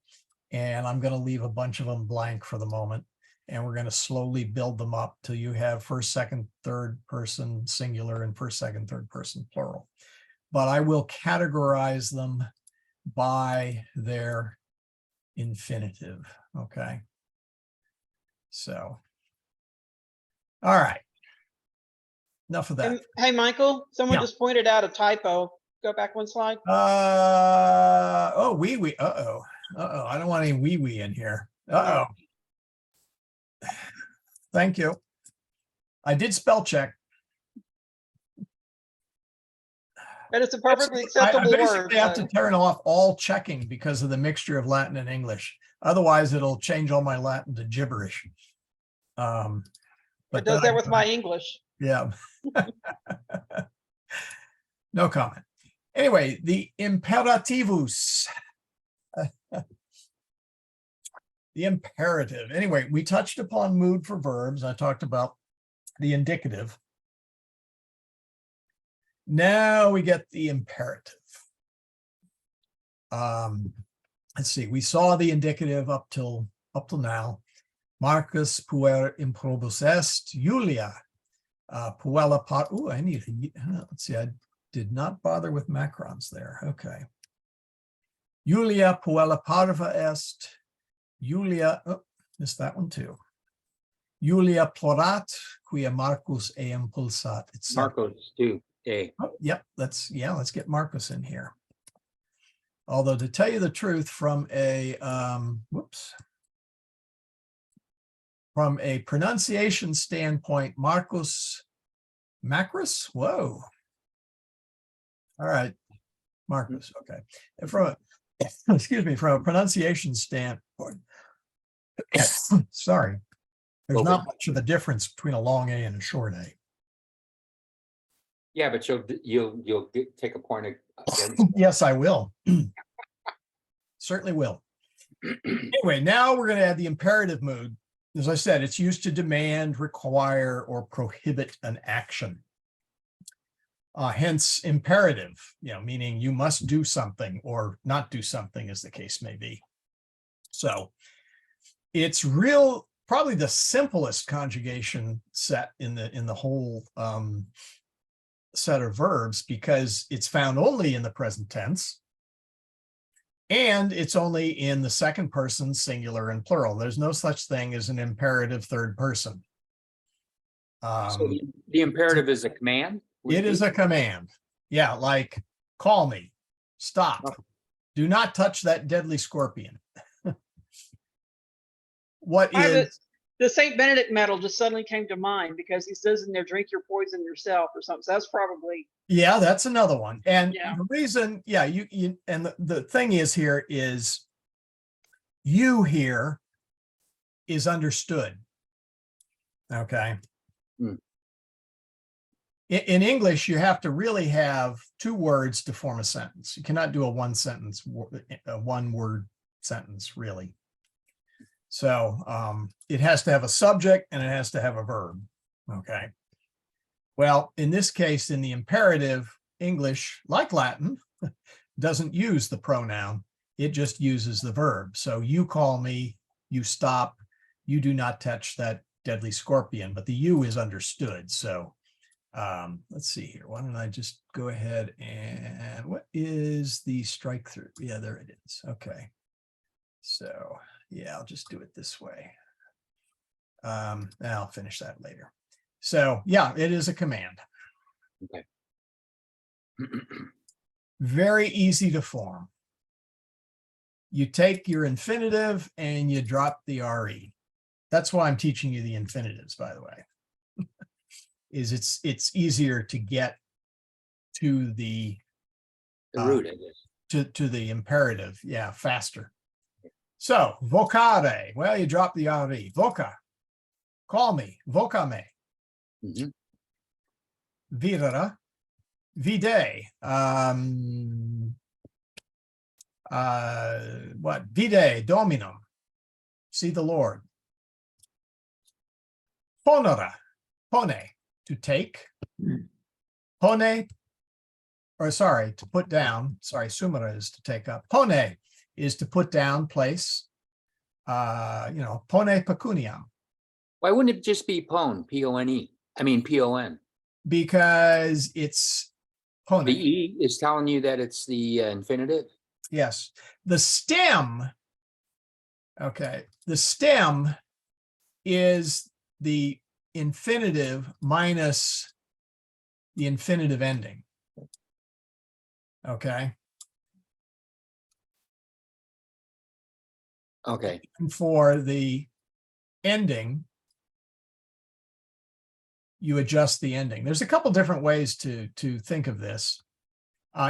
and I'm going to leave a bunch of them blank for the moment. And we're going to slowly build them up till you have first, second, third person singular and first, second, third person plural. But I will categorize them by their infinitive. Okay. So, all right. Enough of that. Hey, Michael, someone Yeah. just pointed out a typo. Go back one slide. Oh, wee wee. Uh-oh. Uh-oh. I don't want any wee wee in here. Uh-oh. Thank you. I did spell check. But it's a perfectly I acceptable word. basically have to so- turn off all checking because of the mixture of Latin and English. Otherwise, it'll change all my Latin to gibberish. It But does then that with my English. yeah. No comment. Anyway, the imperativus. The imperative. Anyway, we touched upon mood for verbs. I talked about the indicative. Now we get the imperative. Let's see. We saw the indicative up till now. Marcus puer improbus est. Julia puella par. Oh, I need. Let's see. I did not bother with macrons there. Okay. Julia puella parva est. Julia. Oh, missed that one too. Julia plorat, quia Marcus eam pulsat. Marcos too. Oh, yep, let's get Marcus in here. Although to tell you the truth, from a pronunciation standpoint, Macrus. Whoa. All right, Marcus. Okay. And from a pronunciation standpoint, sorry, there's Okay. not much of a difference between a long A and a short A. Yeah, but you'll take a point against. Yes, I will. Certainly will. Anyway, now we're going to add the imperative mood. As I said, it's used to demand, require, or prohibit an action. Hence imperative, meaning you must do something or not do something, as the case may be. So it's probably the simplest conjugation set in the whole set of verbs, because it's found only in the present tense. And it's only in the second person, singular and plural. There's no such thing as an imperative third person. So the imperative is a command? It is a command. Yeah, like call me, stop, do not touch that deadly scorpion. What is The Saint Benedict medal just suddenly came to mind because he says in there, drink your poison yourself or something. So that's probably. Yeah, that's another one. And Yeah. the reason, you and the thing is here is you here is understood. Okay. Hmm. In English, you have to really have two words to form a sentence. You cannot do a one word sentence, really. So it has to have a subject and it has to have a verb. Okay. Well, in this case, in the imperative, English, like Latin, doesn't use the pronoun. It just uses the verb. So you call me, you stop, you do not touch that deadly scorpion, but the you is understood. So let's see here. Why don't I just go ahead and what is the strike through? Yeah, there it is. Okay. So yeah, I'll just do it this way. I'll finish that later. So yeah, it is a command. Okay. Very easy to form. You take your infinitive and you drop the RE. That's why I'm teaching you the infinitives, by the way. It's easier to get to the root, I guess. to the imperative, faster. So vocare, well, you drop the RE. Voca, call me, voca me. Mhm. Videre, vide, what? Vide dominum, see the Lord. Ponere, pone, to take. Pone, or sorry, to put down. Sorry, sumere is to take up. Pone is to put down, place. Pone pecuniam, Why wouldn't it just be pone, P-O-N-E? I mean, P-O-N. because it's The pone. E is telling you that it's the infinitive. Yes, the stem. Okay, the stem is the infinitive minus the infinitive ending. Okay, Okay. and for the ending, you adjust the ending. There's a couple different ways to think of this.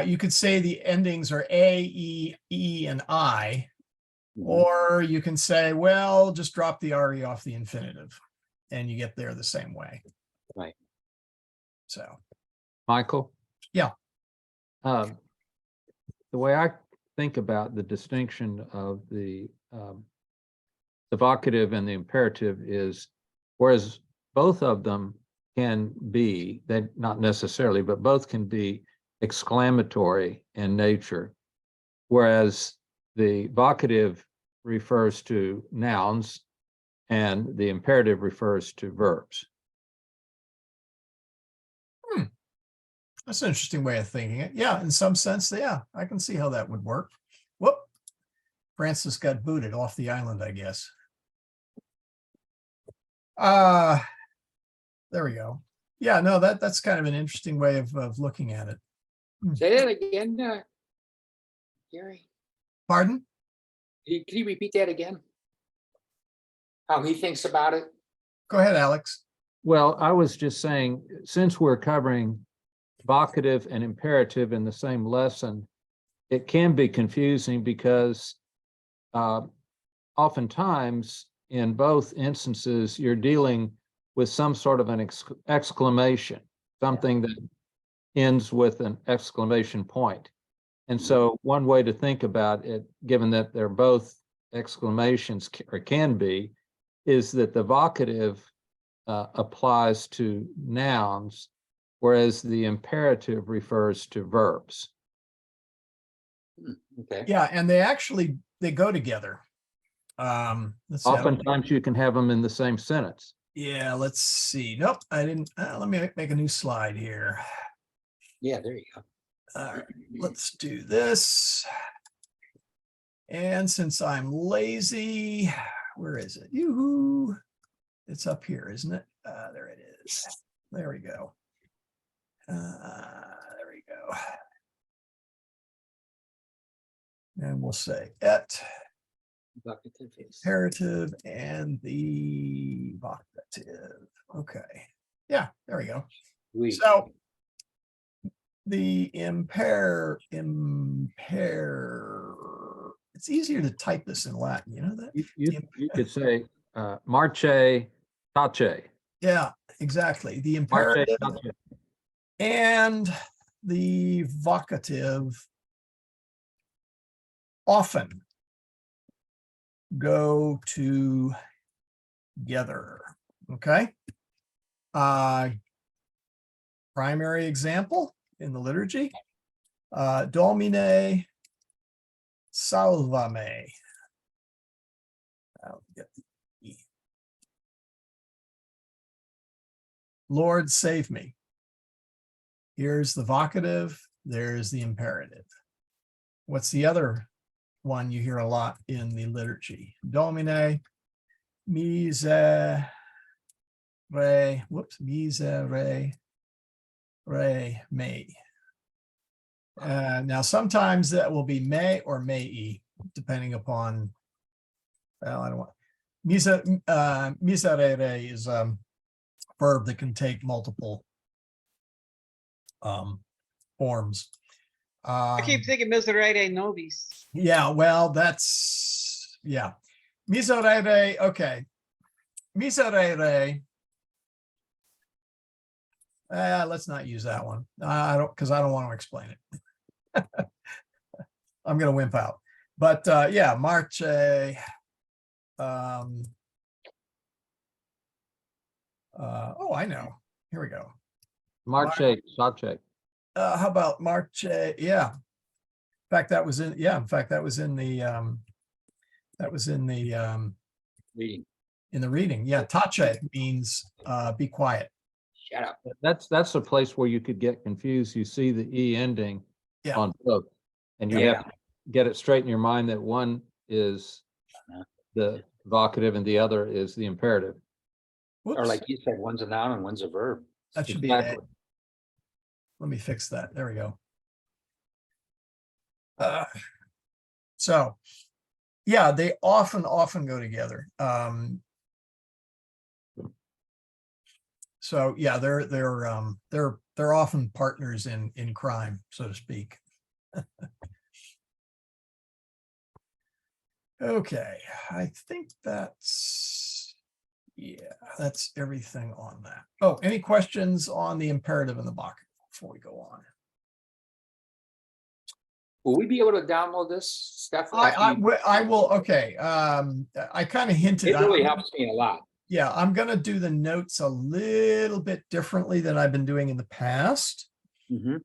You could say the endings are A, E, E, and I, or you can say, well, just drop the RE off the infinitive and you get there the same way. Right. So, Michael? Yeah. The way I think about the distinction of the vocative and the imperative is, whereas both of them can be, they not necessarily, but both can be exclamatory in nature, whereas the vocative refers to nouns and the imperative refers to verbs. that's an interesting way of thinking it. Yeah, in some sense, yeah, I can see how that would work. Whoop. Francis got booted off the island, I guess. There we go. Yeah, no, that's kind of an interesting way of looking at it. Say that again, Gary. Pardon? Can you repeat that again? How he thinks about it? Go ahead, Alex. Well, I was just saying, since we're covering vocative and imperative in the same lesson, it can be confusing because oftentimes in both instances, you're dealing with some sort of an exclamation, something that ends with an exclamation point. And so one way to think about it, given that they're both exclamations or can be, is that the vocative applies to nouns, whereas the imperative refers to verbs. Okay. Yeah, and they go together. Let's see, Oftentimes you can have them in the same sentence. yeah, let's see. Nope, I didn't. Let me make a new slide here. Yeah, there you go. All right, let's do this. And since I'm lazy, where is it? Yoo-hoo. It's up here, isn't it? There it is. There we go. There we go. And we'll say et, Vocative is- imperative, and the vocative. Okay. Yeah, there we go. we. So the it's easier to type this in Latin, you know that? You could say marche, tace. Yeah, exactly. The Marche, imperative tace. and the vocative often go together. Okay. Primary example in the liturgy, Domine salvame. I'll get the E. Lord, save me. Here's the vocative, there's the imperative. What's the other one you hear a lot in the liturgy? Domine misere, misere, me. Now, sometimes that will be may or may, depending upon, well, I don't want, miserere is a verb that can take multiple forms. I keep thinking miserere nobis. Yeah, well, that's, yeah. Miserere, okay. Miserere. Let's not use that one. I don't, because I don't want to explain it. I'm going to wimp out. But yeah, marche. Oh, I know. Here we go. Marche, tace. How about marche? Yeah. In fact, that was in. Yeah. In fact, that was in the. Reading. in the reading. Yeah, tace means be quiet. Shut up. That's a place where you could get confused. You see the E ending Yeah. on both. And you Yeah. have to get it straight in your mind that one is the vocative and the other is the imperative. Or Whoops, like you said, one's a noun and one's a verb. that should be an A. Exactly. Let me fix that. There we go. So, yeah, they often go together. So yeah, they're often partners in crime, so to speak. Okay, I think that's everything on that. Oh, any questions on the imperative in the box before we go on? Will we be able to download this stuff? I will. Okay. I kind of hinted. It really helps me a lot. Yeah, I'm going to do the notes a little bit differently than I've been doing in the past. Mhm,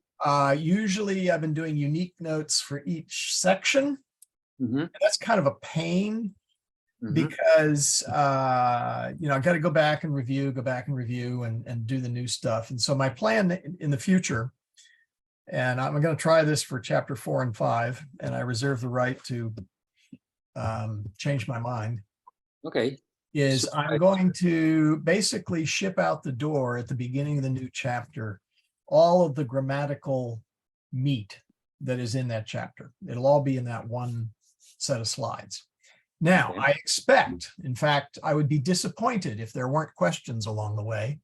Usually I've been doing unique notes for each section. mhm, That's kind of a pain mhm. because, I got to go back and review and do the new stuff. And so my plan in the future, and I'm going to try this for chapter 4 and 5, and I reserve the right to change my mind, Okay. is So I'm going to basically ship out the door at the beginning of the new chapter all of the grammatical meat that is in that chapter. It'll all be in that one set of slides. Now, Okay. I expect, in fact, I would be disappointed if there weren't questions along the way,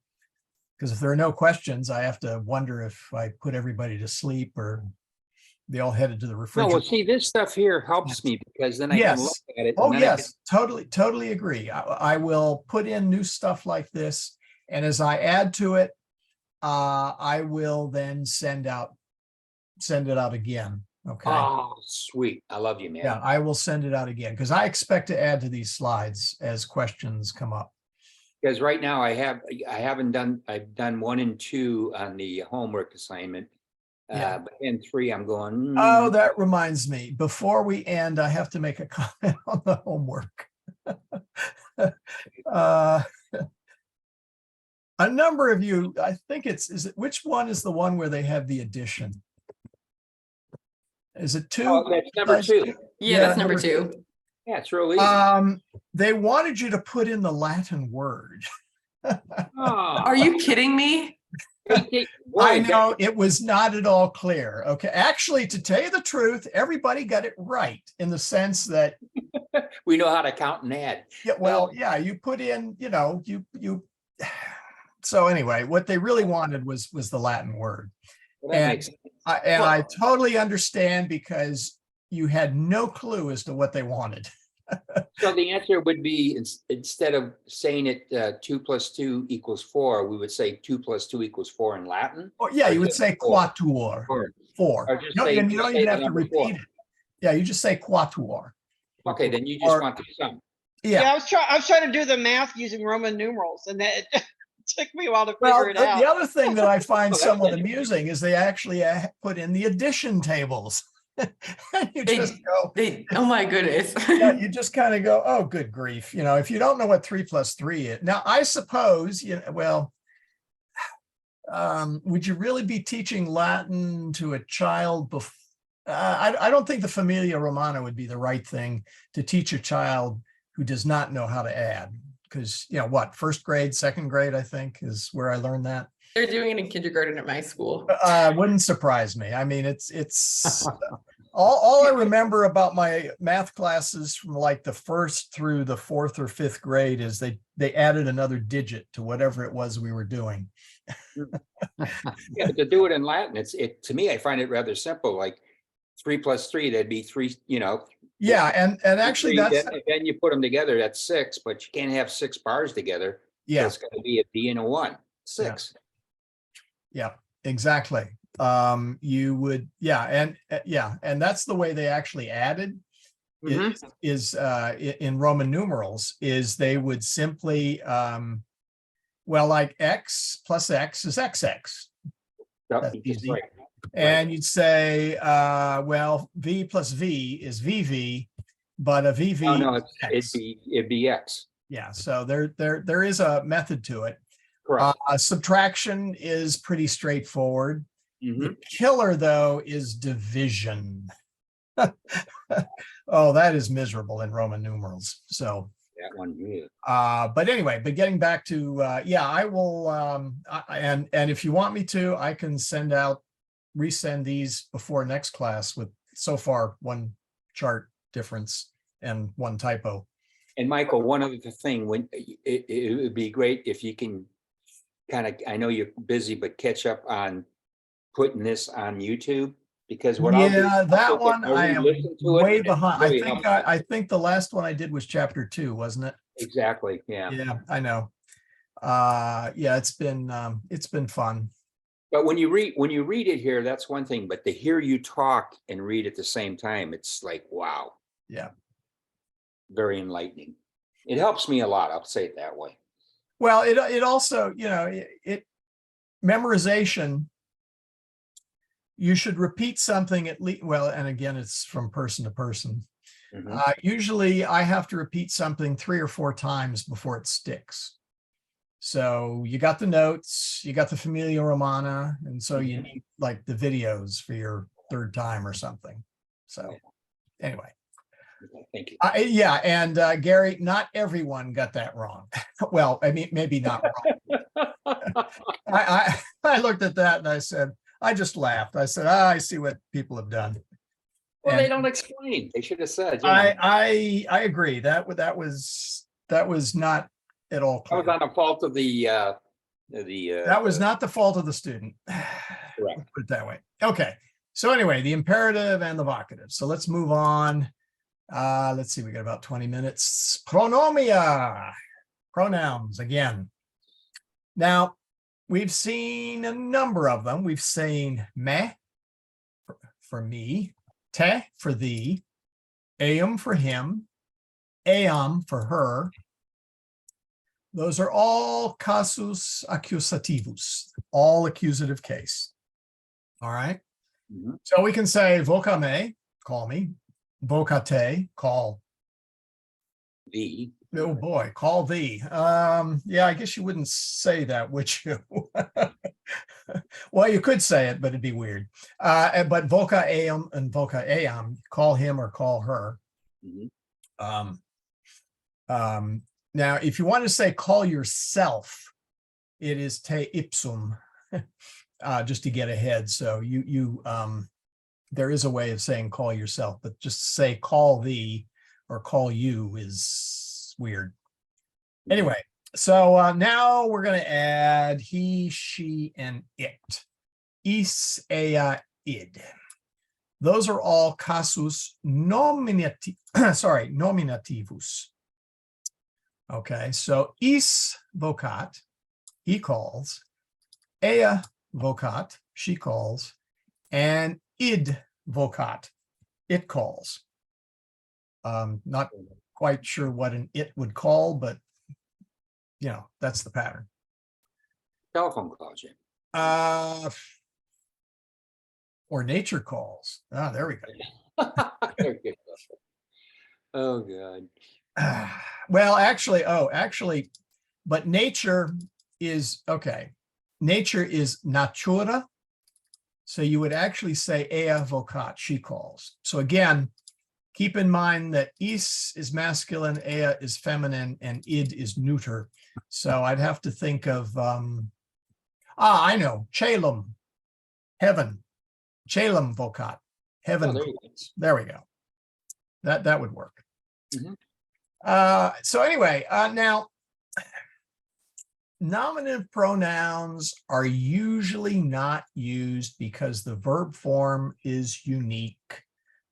because if there are no questions, I have to wonder if I put everybody to sleep or they all headed to the No, refrigerator. well, see, this stuff here helps me because then I can look Yes. at it. Oh, and then I can- yes, totally agree. I will put in new stuff like this. And as I add to it, I will then send it out again. Okay. Oh, sweet. I love you, man. Yeah, I will send it out again because I expect to add to these slides as questions come up. Because right now I've done 1 and 2 on the homework assignment. Yeah. But in 3, I'm going. Oh, that reminds me, before we end, I have to make a comment on the homework. A number of you, I think which one is the one where they have the addition? Is it 2? Oh, that's number 2. Yeah, that's number 2. Yeah, it's real easy. They wanted you to put in the Latin word. Are you kidding me? I know it was not at all clear. Okay. Actually, to tell you the truth, everybody got it right in the sense that, We know how to count and add. yeah, well, yeah, you put in, so anyway, what they really wanted was the Latin word. Well, that And makes sense. I totally understand because you had no clue as to what they wanted. So the answer would be instead of saying it 2 + 2 = 4, we would say 2 + 2 = 4 in Latin. Oh, yeah, Or you would just say 4. quatuor, Or 4. just No, say- and just you don't say even the have to number 4. repeat it. Yeah, you just say quatuor. Okay, then you just Or- want the sum. Yeah, Yeah. I was trying to do the math using Roman numerals, and that it took me a while to Well, figure it the out. other thing that I find Oh, that's somewhat interesting. amusing is they actually put in the addition tables. You They- just go, Oh my goodness. yeah, you just kind of go, oh, good grief. If you don't know what 3 + 3 is. Now, I suppose, would you really be teaching Latin to a child? I don't think the Familia Romana would be the right thing to teach a child who does not know how to add. Because, first grade, second grade, I think, is where I learned that. They're doing it in kindergarten at my school. Wouldn't surprise me. I mean, it's all I remember about my math classes from like the 1st through the 4th or 5th grade is they added another digit to whatever it was we were doing. Yeah, but to do it in Latin, to me, I find it rather simple, like 3 + 3, that'd be 3, Yeah, and actually that's then you put them together, that's 6, but you can't have 6 bars together. So yeah, it's gotta be a B and a 1, 6. yeah, exactly. You would, and that's the way they actually added Mhm. is in Roman numerals is they would simply like x plus x is xx. Yep, That's that's easy. right. And you'd say, v plus v is vv, but a vv No, is it'd x. be X. Yeah, so there is a method to it. Correct. Subtraction is pretty straightforward. Mhm. The killer, though, is division. Oh, that is miserable in Roman numerals. So, That one, yeah. but anyway, but getting back to, yeah, I will, and if you want me to, I can resend these before next class with so far one chart difference and one typo. And Michael, one other thing, when it would be great if you can kind of, I know you're busy, but catch up on putting this on YouTube, because what I'll do. Yeah, I'll that go one back, I am re-listen to it, way and it's behind. really helpful. I think the last one I did was chapter 2, wasn't it? Exactly, yeah. Yeah, I know. Yeah, it's been fun. But when you read it here, that's one thing, but to hear you talk and read at the same time, it's like, wow. Yeah. Very enlightening. It helps me a lot, I'll say it that way. Well, it also, it memorization, you should repeat something at least, well, and again, it's from person to person. Mhm. Usually I have to repeat something 3 or 4 times before it sticks. So you got the notes, you got the Familia Romana, and so you need like the videos for your 3rd time or something. So anyway. Okay, thank you. Yeah, and Gary, not everyone got that wrong. Well, I mean, maybe not wrong. I looked at that and I said, I just laughed. I said, I see what people have done. Well, they And don't explain. They should have said. I agree. That was not at all That was clear. on the fault of the. That was not the fault of the student. Correct. Put it that way. Okay. So anyway, the imperative and the vocative. So let's move on. Let's see, we got about 20 minutes. Pronomia, pronouns again. Now, we've seen a number of them. We've seen me for me, te for thee, eum for him, eam for her. Those are all casus accusativus, all accusative case. All right. Mhm. So we can say voca me, call me, voca te, call. The. Oh boy, call thee. Yeah, I guess you wouldn't say that, would you? Well, you could say it, but it'd be weird. But voca eam and voca eam, call him or call her. Mhm. Now, if you want to say call yourself, it is te ipsum, just to get ahead. So there is a way of saying call yourself, but just say call thee or call you is weird. Anyway, so now we're going to add he, she, and it. Is, ea, id. Those are all casus nominativus. Okay, so is vocat, he calls, ea vocat, she calls, and id vocat, it calls. Not quite sure what an it would call, but that's the pattern. Telephone calls you. Or nature calls. Ah, there we go. Oh, God. Well, actually, but nature is okay. Nature is natura. So you would actually say ea vocat, she calls. So again, keep in mind that is masculine, ea is feminine, and id is neuter. So I'd have to think of, I know, chelum, heaven, chelum vocat, heaven. Oh, there you go. There we go. That would work. Mhm. So anyway, now, nominative pronouns are usually not used because the verb form is unique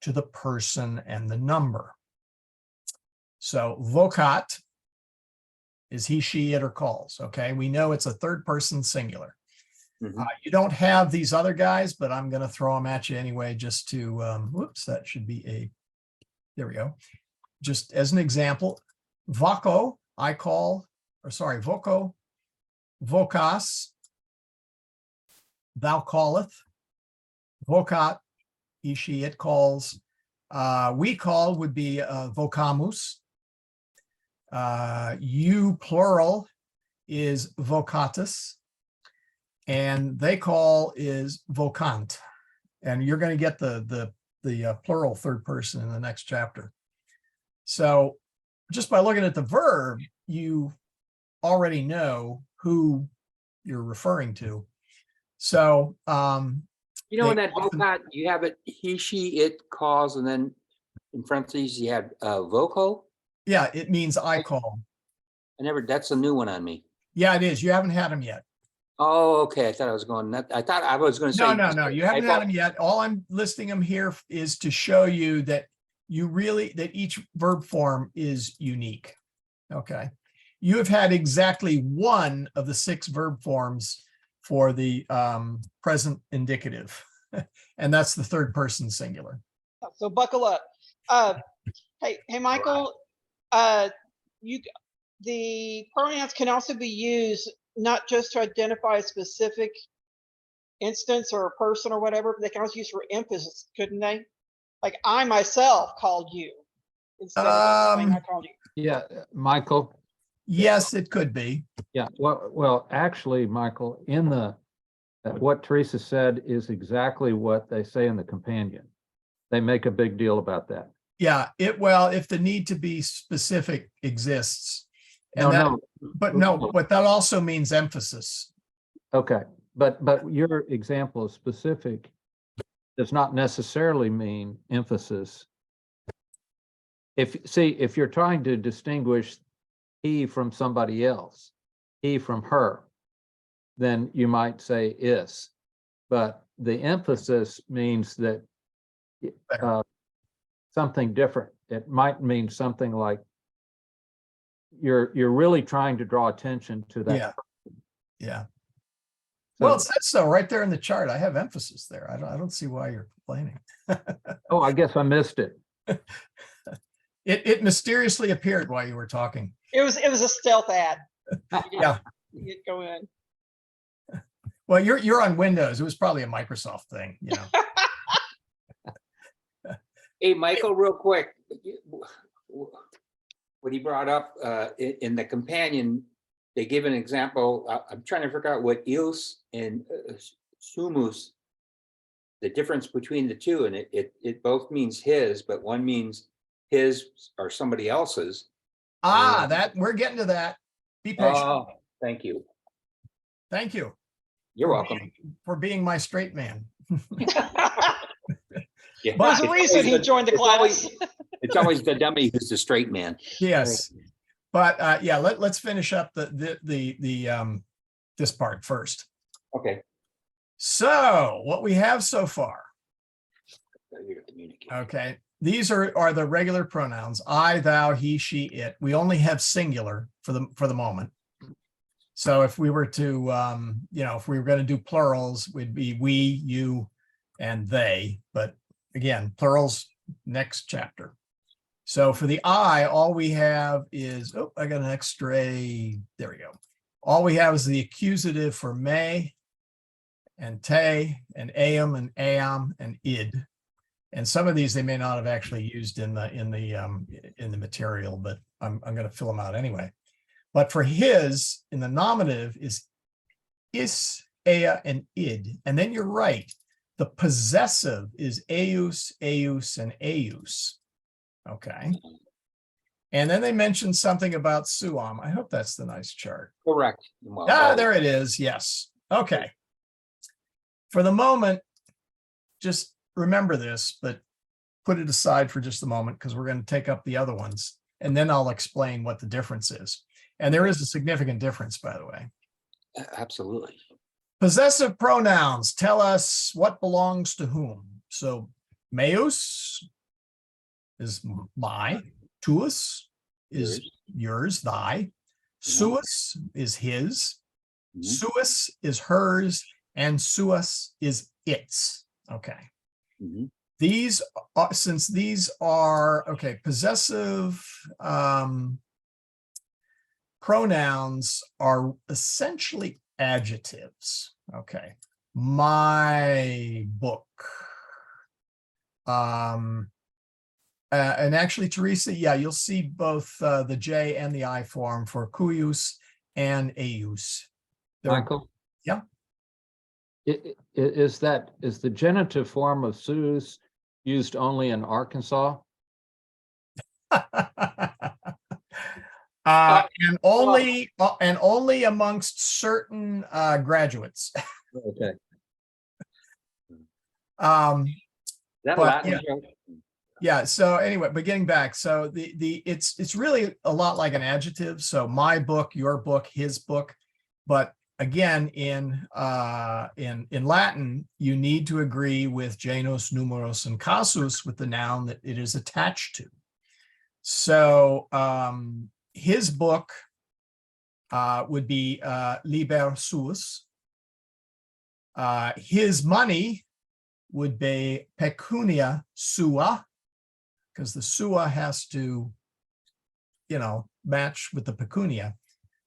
to the person and the number. So vocat is he, she, it, or calls. Okay, we know it's a 3rd person singular. Mhm. You don't have these other guys, but I'm going to throw them at you anyway, just to, whoops, that should be there we go. Just as an example, voco, I call, or sorry, voco, vocas, thou calleth, vocat, he, she, it calls. We call would be vocamus. You plural is vocatus, and they call is vocant. And you're going to get the plural third person in the next chapter. So just by looking at the verb, you already know who you're referring to. So You know, in they that often- vocat, you have it, he, she, it calls, and then in parentheses, you have vocal. yeah, it means I call. That's a new one on me. Yeah, it is. You haven't had them yet. Oh, okay. I thought I was going, I thought I was going to say. No, you haven't had them yet. All I'm listing them here is to show you that that each verb form is unique. Okay. You have had exactly one of the 6 verb forms for the present indicative, and that's the third person singular. So buckle up. Hey, Michael, the pronouns can also be used not just to identify a specific instance or a person or whatever, but they can also use for emphasis, couldn't they? Like I myself called you instead of saying I called you. Yeah, Michael. Yes, it could be. Yeah, well, actually, Michael, in what Teresa said is exactly what they say in the companion. They make a big deal about that. Yeah, if the need to be specific exists. And No. but that also means emphasis. Okay, but your example of specific does not necessarily mean emphasis. If you're trying to distinguish he from somebody else, he from her, then you might say is. But the emphasis means that something different. It might mean something like you're really trying to draw attention to that. Yeah. So- Well, it says so right there in the chart. I have emphasis there. I don't see why you're complaining. Oh, I guess I missed it. It mysteriously appeared while you were talking. It was a stealth ad. Yeah. You didn't go in. Well, you're on Windows. It was probably a Microsoft thing, you know. Hey, Michael, real quick. What he brought up in the companion, they give an example. I'm trying to figure out what ius and sumus, the difference between the two, and it both means his, but one means his or somebody else's. That we're getting to that. Be patient. Oh, thank you. Thank you You're welcome. for being my straight man. Yeah. There's a It's reason always he the- joined the it's class. always- It's always the dummy who's the straight man. Yes. But yeah, let's finish up this part first. Okay. So what we have so far, okay, these are the regular pronouns: I, thou, he, she, it. We only have singular for the moment. So if we were to if we were going to do plurals, would be we, you, and they. But again, plurals next chapter. So for the I, all we have is, I got an extra A. There we go. All we have is the accusative for may and te and am and am and id. And some of these they may not have actually used in the material, but I'm going to fill them out anyway. But for his, in the nominative is is, ea, and id. And then you're right. The possessive is eus, eus, and eus. Okay. And then they mentioned something about suam. I hope that's the nice chart. Correct. Well, There it is. Yes. Okay. For the moment, just remember this, but put it aside for just a moment because we're going to take up the other ones. And then I'll explain what the difference is. And there is a significant difference, by the way. Absolutely. Possessive pronouns tell us what belongs to whom. So meus is my, tuus is yours, thy, suis is his, Mhm. suis is hers, and suis is its. Okay. Mhm. These are, since these are, okay, possessive pronouns are essentially adjectives. Okay. My book. And actually, Teresa, yeah, you'll see both the J and the I form for cuius and eius. They're- Michael? Yeah. Is the genitive form of suis used only in Arkansas? And only amongst certain graduates. Okay. Um, That But, Latin yeah. joke? Yeah, so anyway, but getting back, so it's really a lot like an adjective. So my book, your book, his book. But again, in Latin, you need to agree with genus, numerus, and casus with the noun that it is attached to. So his book would be liber suis. His money would be pecunia sua, because the sua has to, match with the pecunia.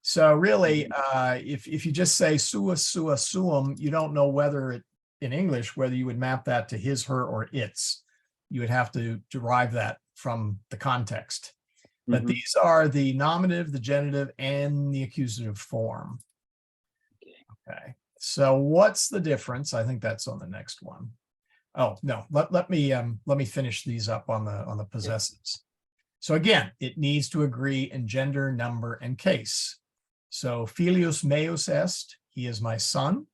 So really, if you just say sua, sua, suum, you don't know whether in English, whether you would map that to his, her, or its. You would have to derive that from the context. But Mhm. these are the nominative, the genitive, and the accusative form. Okay. So what's the difference? I think that's on the next one. Oh, no, let me finish these up on the possessives. So again, it needs to agree in gender, number, and case. So filius meus est, he is my son.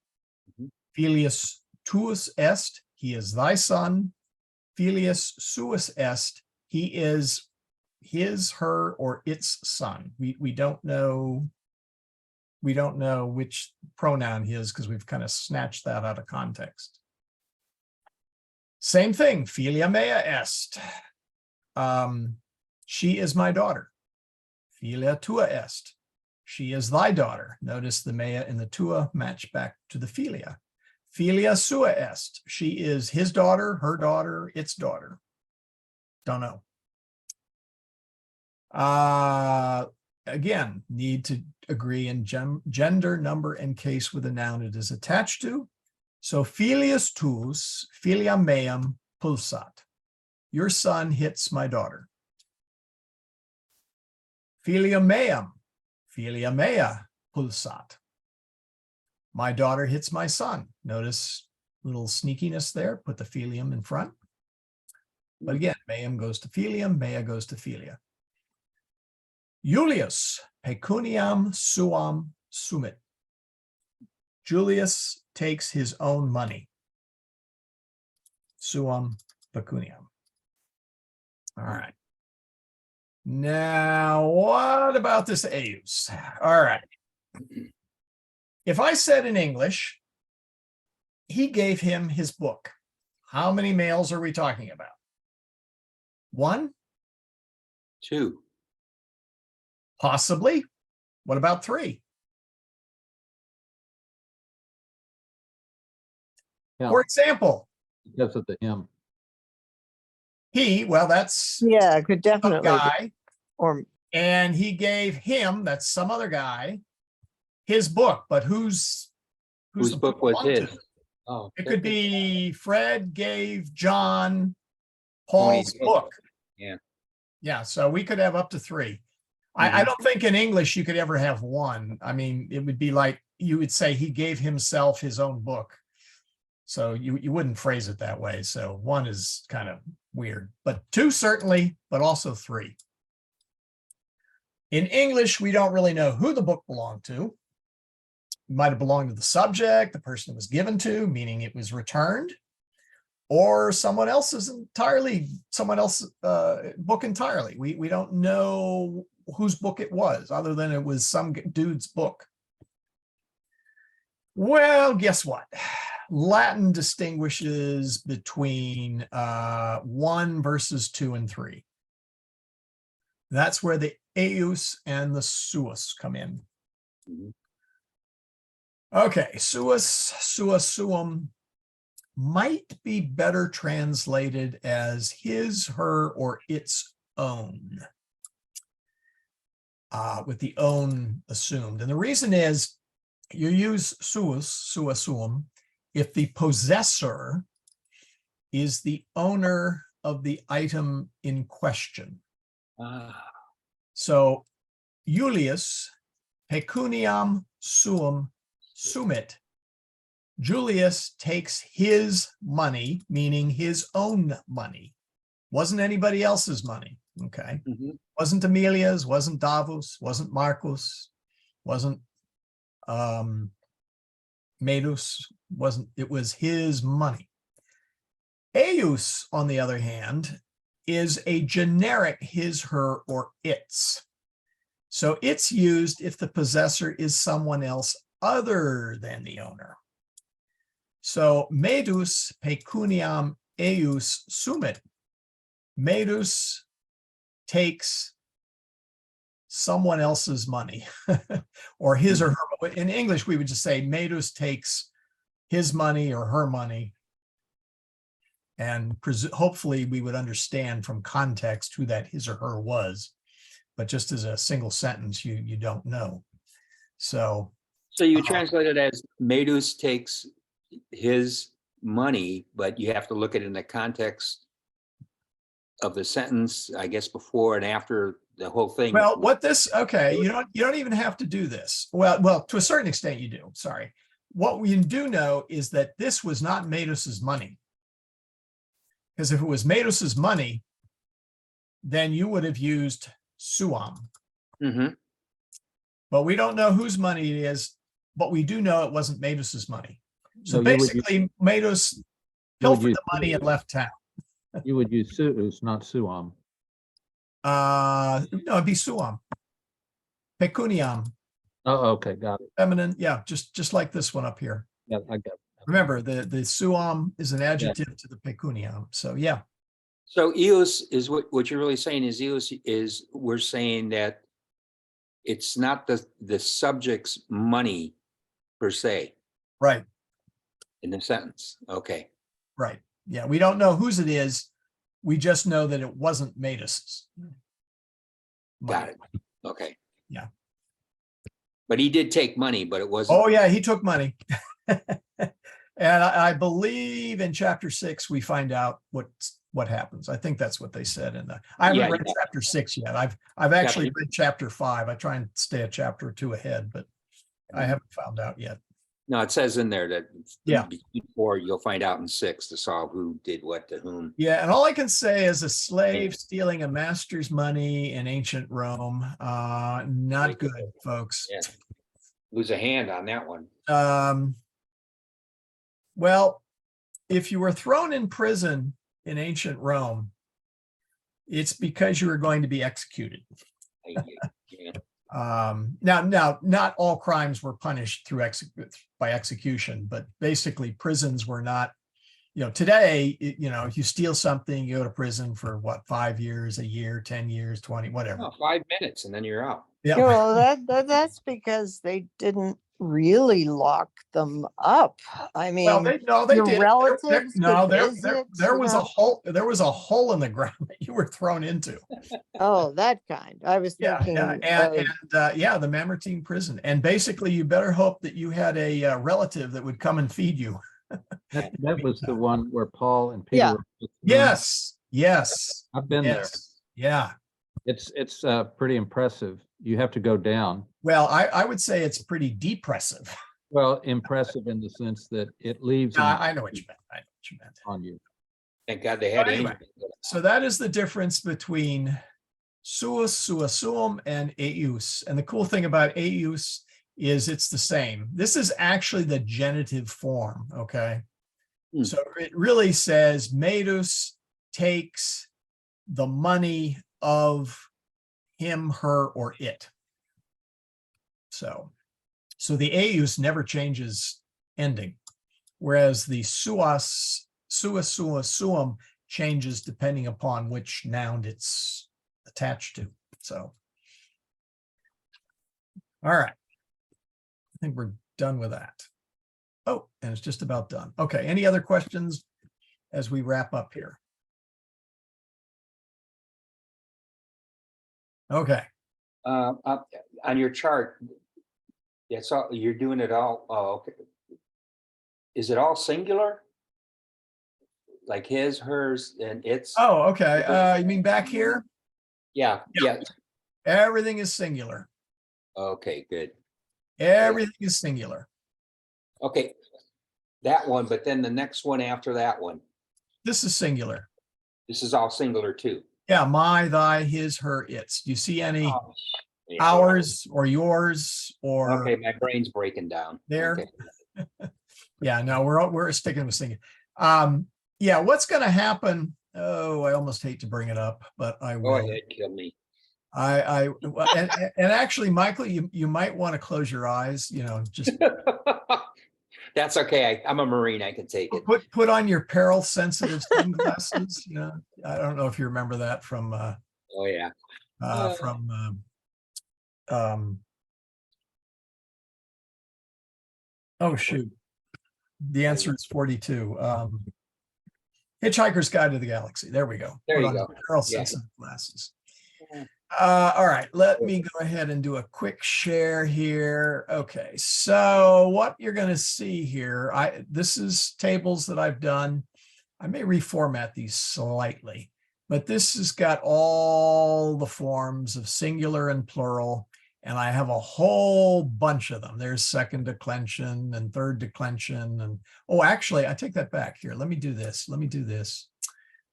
Mhm. Filius tuus est, he is thy son. Filius suis est, he is his, her, or its son. We don't know which pronoun he is because we've kind of snatched that out of context. Same thing, filia mea est. She is my daughter. Filia tua est. She is thy daughter. Notice the mea and the tua match back to the filia. Filia sua est. She is his daughter, her daughter, its daughter. Don't know. Again, need to agree in gender, number, and case with the noun it is attached to. So filius tuus, filia meam pulsat. Your son hits my daughter. Filia meam, filia mea pulsat. My daughter hits my son. Notice little sneakiness there. Put the filium in front. But again, meum goes to filium, mea goes to filia. Julius pecuniam suam sumit. Julius takes his own money. Suam pecuniam. All right. Now, what about this eius? All right. If I said in English, he gave him his book, how many males are we talking about? 1? 2. Possibly. What about 3? Yeah, For example, because of the him. he, well, that's Yeah, it could some definitely, guy, or and he gave him, that's some other guy, his book. But whose Whose the book was belong to? his? Oh, It could be Fred gave John Paul's Tony's book. Yeah. Yeah, so we could have up to 3. I Mhm. don't think in English you could ever have 1. I mean, it would be like you would say he gave himself his own book. So you wouldn't phrase it that way. So 1 is kind of weird, but 2 certainly, but also 3. In English, we don't really know who the book belonged to. It might have belonged to the subject, the person it was given to, meaning it was returned, or someone else's book entirely. We don't know whose book it was, other than it was some dude's book. Well, guess what? Latin distinguishes between 1 versus 2 and 3. That's where the eius and the suis come in. Mhm. Okay, suis, sua, suum might be better translated as his, her, or its own, with the own assumed. And the reason is you use suis, sua, suum, if the possessor is the owner of the item in question. Ah, So Julius pecuniam suum sumit. Julius takes his money, meaning his own money. Wasn't anybody else's money. Okay. mhm. Wasn't Amelia's, wasn't Davos, wasn't Marcus, wasn't Medus, it was his money. Eius, on the other hand, is a generic his, her, or its. So it's used if the possessor is someone else other than the owner. So medus pecuniam eius sumit. Medus takes someone else's money or his or her. In English, we would just say medus takes his money or her money. And hopefully we would understand from context who that his or her was. But just as a single sentence, you don't know. So You translate it as Medus takes his money, but you have to look at it in the context of the sentence, I guess, before and after the whole thing. well, okay, you don't even have to do this. Well, to a certain extent you do. Sorry. What we do know is that this was not Medus's money. Because if it was Medus's money, then you would have used suam. Mhm. But we don't know whose money it is, but we do know it wasn't Medus's money. So No, you would basically, Medus you would pilfered use the money and left town. You would use suus, not suam. No, it'd be suam. Pecuniam, Oh, okay, got it. feminine, yeah, just like this one up here. Yeah, I got it. Remember, the suam is an adjective to the pecuniam. So yeah, So eos is what you're really saying is eos is we're saying that it's not the subject's money per se right, in the sentence. Okay. right. Yeah, we don't know whose it is. We just know that it wasn't Medus's. Got it. Okay. Yeah. But he did take money, but it wasn't. Oh yeah, he took money. And I believe in chapter 6, we find out what happens. I think that's what they said in the, I haven't Yeah, read yeah. chapter 6 yet. I've actually Yeah. read chapter 5. I try and stay a chapter or two ahead, but I haven't found out yet. No, it says in there that Yeah. before you'll find out in 6 to solve who did what to whom. Yeah, and all I can say is a slave stealing a master's money in ancient Rome, not good, folks. Yeah. Lose a hand on that one. Well, if you were thrown in prison in ancient Rome, it's because you were going to be executed. Yeah. Now, not all crimes were punished by execution, but basically prisons were not, today, if you steal something, you go to prison for what, 5 years, a year, 10 years, 20, whatever. Oh, 5 minutes and then you're out. Yeah. Well, that's because they didn't really lock them up. I mean, Well, they your did. relatives No, could visit, there you was know? a hole. There was a hole in the ground that you were thrown into. Oh, that kind. I was thinking. The Mamertine prison. And basically, you better hope that you had a relative that would come and feed you. That was the one where Paul and Peter. Yeah. were with the Yes. I've been there. Yeah. It's pretty impressive. You have to go down. Well, I would say it's pretty depressive. Well, impressive in the sense that it leaves I know what you meant. on you. Thank God they had But anyway, angels. So that is the difference between suus, suasum, and eius. And the cool thing about eius is it's the same. This is actually the genitive form, okay? Hmm. So it really says Medus takes the money of him, her, or it. So the eius never changes ending, whereas the suas, suum changes depending upon which noun it's attached to. So, all right. I think we're done with that. Oh, and it's just about done. Okay, any other questions as we wrap up here? Okay. On your chart, that's all, you're doing it all, oh, okay. Is it all singular? like his, hers, and its. Oh, okay. You mean back here? Yeah, yeah. Everything is singular. Okay, good. Everything is singular. Okay, that one, but then the next one after that one, This is singular. this is all singular too. Yeah, my, thy, his, her, its. Do you see any Oh, yeah. ours or yours or Okay, my brain's breaking down. there? Okay. Yeah, no, we're sticking with singular. Yeah, what's going to happen? Oh, I almost hate to bring it up, but I Go will. ahead, kill me. And actually, Michael, you might want to close your eyes. You know, just That's okay. I'm a Marine. I can take it. put on your peril sensitive sunglasses. You know, I don't know if you remember that from Oh, yeah. Oh shoot, the answer is 42. Hitchhiker's Guide to the Galaxy. There we go. There Put you on go. your peril Yeah. sensitive glasses. Yeah. All right, let me go ahead and do a quick share here. Okay, so what you're going to see here, this is tables that I've done. I may reformat these slightly, but this has got all the forms of singular and plural, and I have a whole bunch of them. There's second declension and third declension, and oh, actually, I take that back here. Let me do this. Let me do this.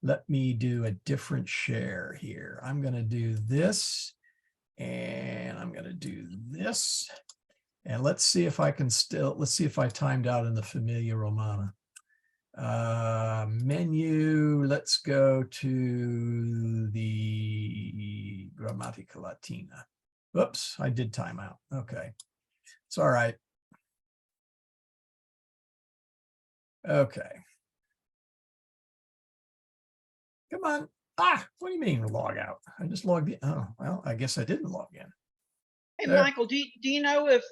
Let me do a different share here. I'm going to do this, and I'm going to do this. And let's see if I can let's see if I timed out in the Familia Romana. Menu, let's go to the Grammatica Latina. Oops, I did time out. Okay, it's all right. Okay. Come on. What do you mean log out? I just logged in. Oh, well, I guess I didn't log in. Hey, There. Michael, do you know if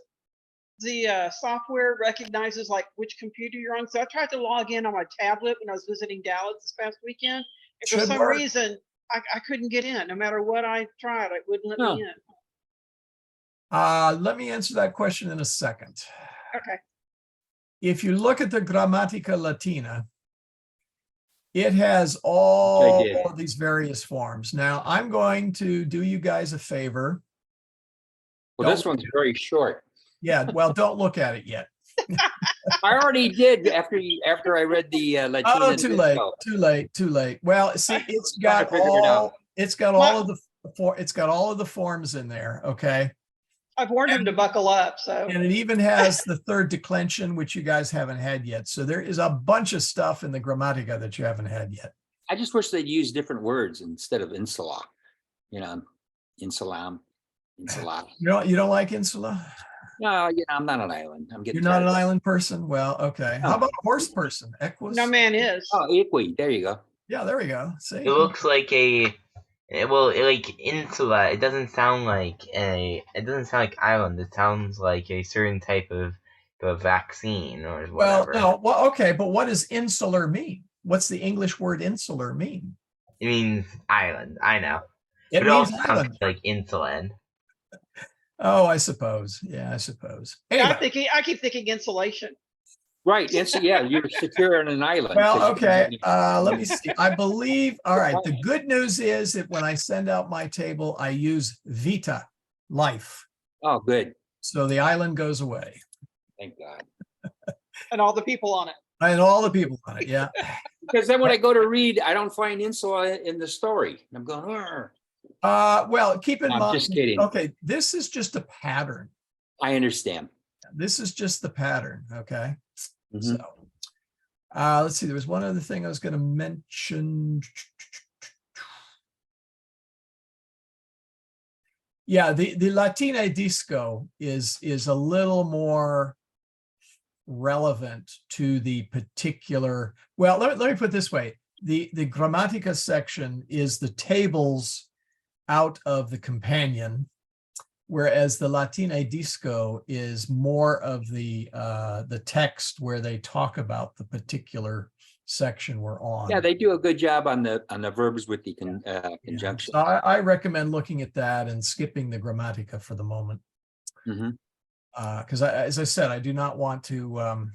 the software recognizes like which computer you're on? So I tried to log in on my tablet when I was visiting Dallas this past weekend. And for Should some work. reason, I couldn't get in. No matter what I tried, it wouldn't let me in. Let me answer that question in a second. Okay. If you look at the Grammatica Latina, it has all of these various forms. Now, I'm going to do you guys a favor. Well, this one's very short. Yeah, well, don't look at it yet. I already did after I read the Latina. Oh, too late, too late, too late. Well, see, it's got all of the forms in there, okay? I've warned him to buckle up, so. And it even has the third declension, which you guys haven't had yet. So there is a bunch of stuff in the Grammatica that you haven't had yet. I just wish they'd use different words instead of insula. You know, insulam, insula. You don't like insula? No, I'm not an island. I'm getting. You're not an tired. island person? Well, okay. How about a horse person? Equus? No man is. Oh, equi. There you go. Yeah, there we go. See? It looks like like insula. It doesn't sound like island. It sounds like a certain type of vaccine or whatever. Well, no, well, okay, but what does insular mean? What's the English word insular mean? It means island. I know. It But means also sounds island. like insulin. Oh, I suppose. Yeah, I suppose. Anyway. I keep thinking insulation. Right. Yeah, you're secure on an island. Well, okay. Let me see. I believe. All right. The good news is that when I send out my table, I use vita, life. Oh, good. So the island goes away. Thank God. And all the people on it. And all the people on it. Yeah. Because then when I go to read, I don't find insula in the story. I'm going, "Arr." Well, keep in I'm mind. just kidding. Okay. This is just a pattern. I understand. This is just the pattern. Okay. Mhm. So let's see. There was one other thing I was going to mention. Yeah, the Latina disco is a little more relevant to the particular. Well, let me put it this way: the Grammatica section is the tables out of the companion, whereas the Latina disco is more of the text where they talk about the particular section we're on. Yeah, they do a good job on the verbs with the conjunction. So I recommend looking at that and skipping the Grammatica for the moment. Mhm. Because as I said, I do not want to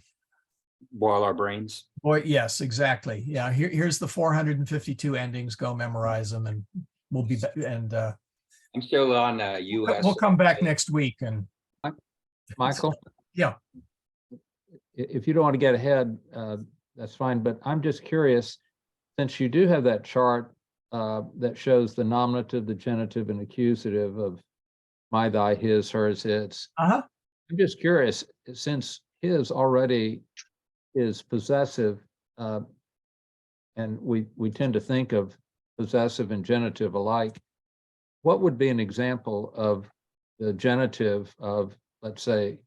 boil our brains. Boy, yes, exactly. Yeah, here's the 452 endings. Go memorize them, and we'll be back. And I'm still on US. we'll come back next week. And Michael? Yeah. If you don't want to get ahead, that's fine, but I'm just curious, since you do have that chart that shows the nominative, the genitive, and accusative of my, thy, his, hers, its. Uh-huh. I'm just curious, since his already is possessive, and we tend to think of possessive and genitive alike, what would be an example of the genitive of, let's say,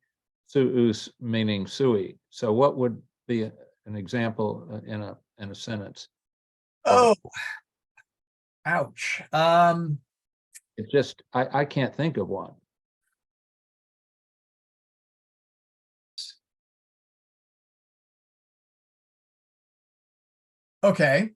suus meaning sui? So what would be an example in a sentence? Oh, ouch. It just, I can't think of one. Okay.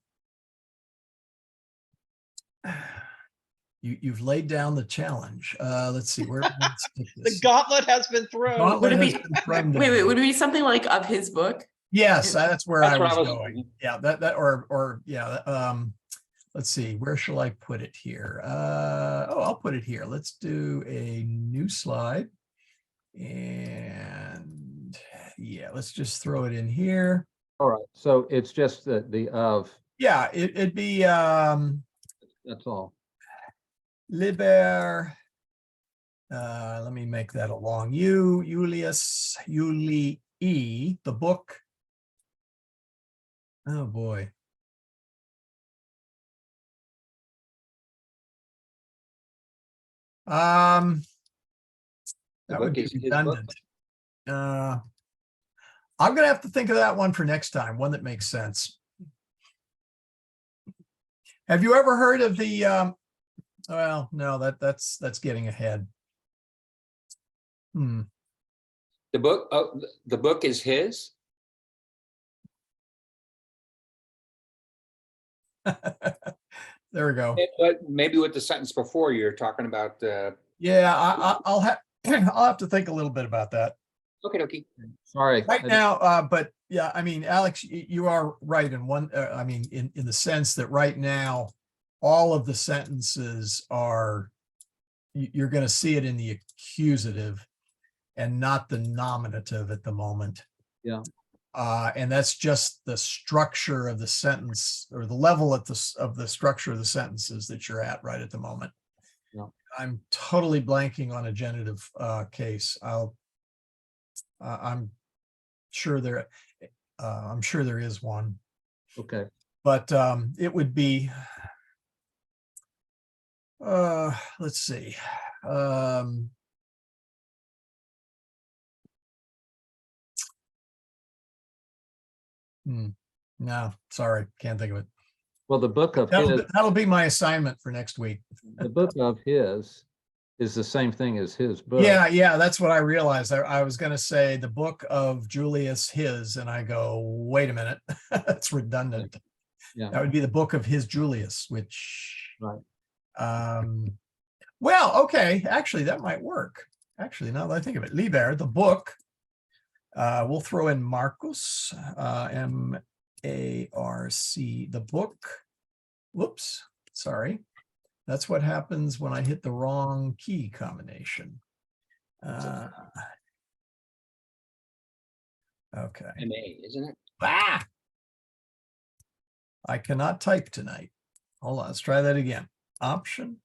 You've laid down the challenge. Let's see where The gauntlet has been thrown. Gauntlet Would it has be, been thrown to wait, me. would it be something like of his book? Yes, that's where I was where going. Yeah, that or yeah. Let's see, where shall I put it here? I'll put it here. Let's do a new slide. And yeah, let's just throw it in here. All right, so it's just the of, Yeah, it'd be that's all. Liber. Let me make that a long U. Julius, Julii, the book. Oh boy. That would be redundant. I'm gonna have to think of that one for next time, one that makes sense. Have you ever heard of the well, no, that's getting ahead. The book is his. There we go. But maybe with the sentence before, you're talking about. Yeah, I'll have I'll have to think a little bit about that. Okay. Sorry. Right now, but yeah, I mean, Alex, you are right in one. I mean, in the sense that right now, all of the sentences are, you're going to see it in the accusative and not the nominative at the moment. Yeah. And that's just the structure of the sentence, or the level of the structure of the sentences that you're at right at the moment. Yeah. I'm totally blanking on a genitive case. I'm sure there is one. Okay. But it would be, let's see. No, sorry, can't think of it. Well, the book of his, That'll be my assignment for next week. the book of his is the same thing as his book. Yeah, that's what I realized. I was going to say the book of Julius his, and I go, wait a minute, that's redundant. Yeah. That would be the book of his Julius, which, Right. Well, okay, actually that might work. Actually, now that I think of it, Liber, the book, we'll throw in Marcus, M-A-R-C, the book. Whoops, sorry. That's what happens when I hit the wrong key combination. Okay. M-A, isn't it? Ah! I cannot type tonight. Hold on, let's try that again. Option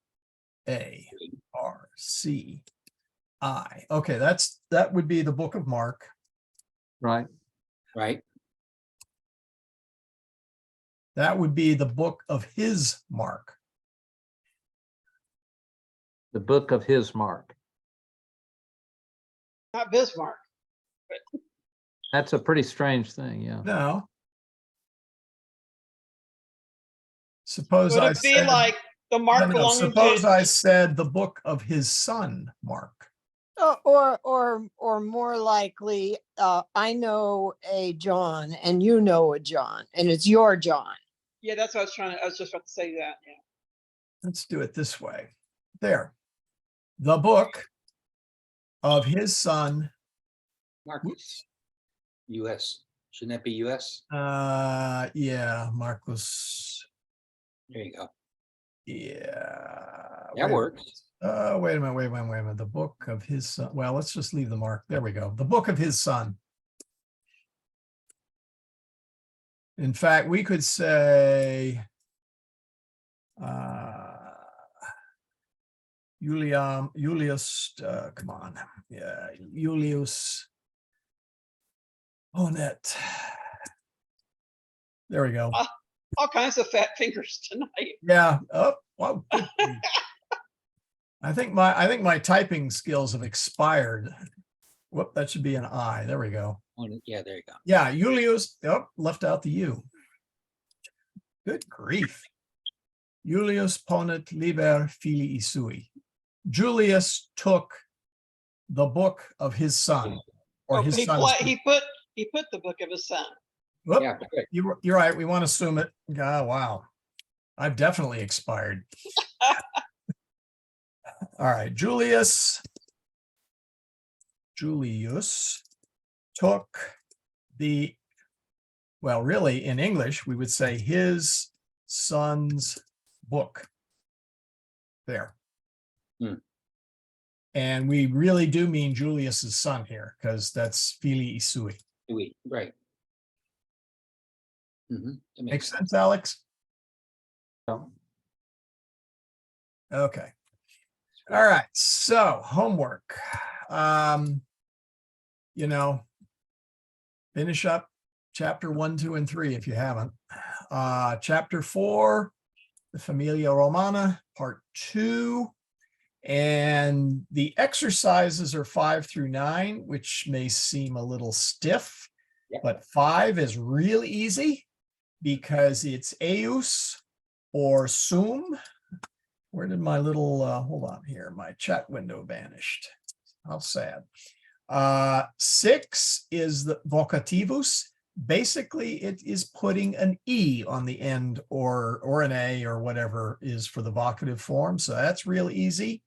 A, R, C, I. Okay, that would be the book of Mark. Right. Right. That would be the book of his Mark. The book of his Mark. Not Bismarck. That's a pretty strange thing. Yeah. No. Suppose Would I it be said, like the Mark no, belonging suppose to? I said the book of his son, Mark. Or more likely, I know a John and you know a John, and it's your John. Yeah, that's what I was just about to say that. Yeah. Let's do it this way. There. The book of his son, Marcus. U.S. Shouldn't that be US? Yeah, Marcus. There you go. Yeah. That works. Wait a minute. The book of his son. Well, let's just leave the mark. There we go. The book of his son. In fact, we could say Julius, come on. Yeah, Julius Onet. There we go. All kinds of fat fingers tonight. Yeah. Oh, wow. Good grief. I think my typing skills have expired. Whoop, that should be an I. There we go. Yeah, there you go. Yeah, Julius. Oh, left out the U. Good grief. Julius ponet liber filii sui. Julius took the book of his son, or his he son's. put the book of his son. Whoop, Yeah, perfect. you're right. We want to assume it. Oh, wow. I've definitely expired. All right. Julius took the, well, really in English, we would say his son's book. There. Hmm. And we really do mean Julius's son here, because that's filii sui. Right. Mhm, that Makes sense, Alex? So, Okay. All right. So homework. Finish up chapter 1, 2, and 3 if you haven't. Chapter 4, the Familia Romana, part 2. And the exercises are 5 through 9, which may seem a little stiff, Yeah. but 5 is really easy because it's eus or sum. Where did my little, hold on here, my chat window vanished. How sad. 6 is the vocativus. Basically, it is putting an E on the end or an A or whatever is for the vocative form. So that's real easy.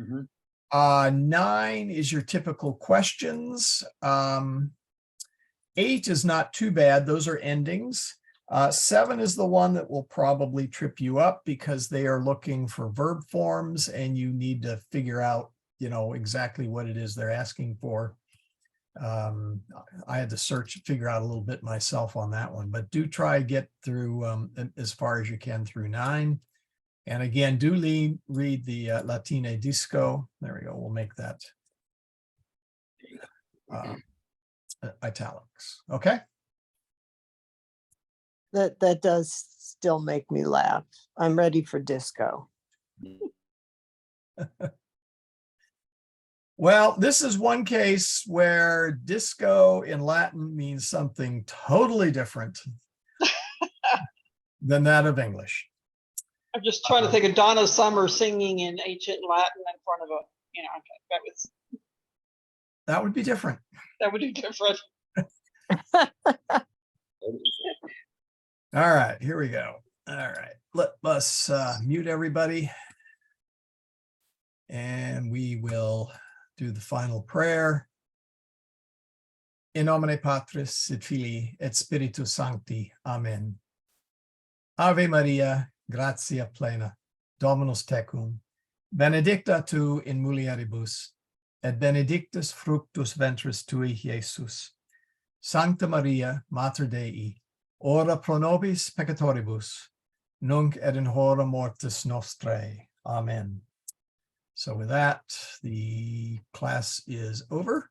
Mhm. 9 is your typical questions. 8 is not too bad. Those are endings. 7 is the one that will probably trip you up because they are looking for verb forms and you need to figure out, exactly what it is they're asking for. I had to figure out a little bit myself on that one, but do try to get through as far as you can through 9. And again, do read the Latine Disco. There we go. We'll make that italics. Okay. That does still make me laugh. I'm ready for disco. Well, this is one case where disco in Latin means something totally different than that of English. I'm just trying to think of Donna Summer singing in ancient Latin in front of That would be different. that would be different. All right, here we go. All right, let us mute everybody. And we will do the final prayer. In nomine Patris et Filii et Spiritus Sancti. Amen. Ave Maria, gratia plena, Dominus tecum, benedicta tu in mulieribus, et benedictus fructus ventris tui, Iesus. Sancta Maria, Mater Dei, ora pro nobis peccatoribus, nunc et in hora mortis nostrae. Amen. So with that, the class is over.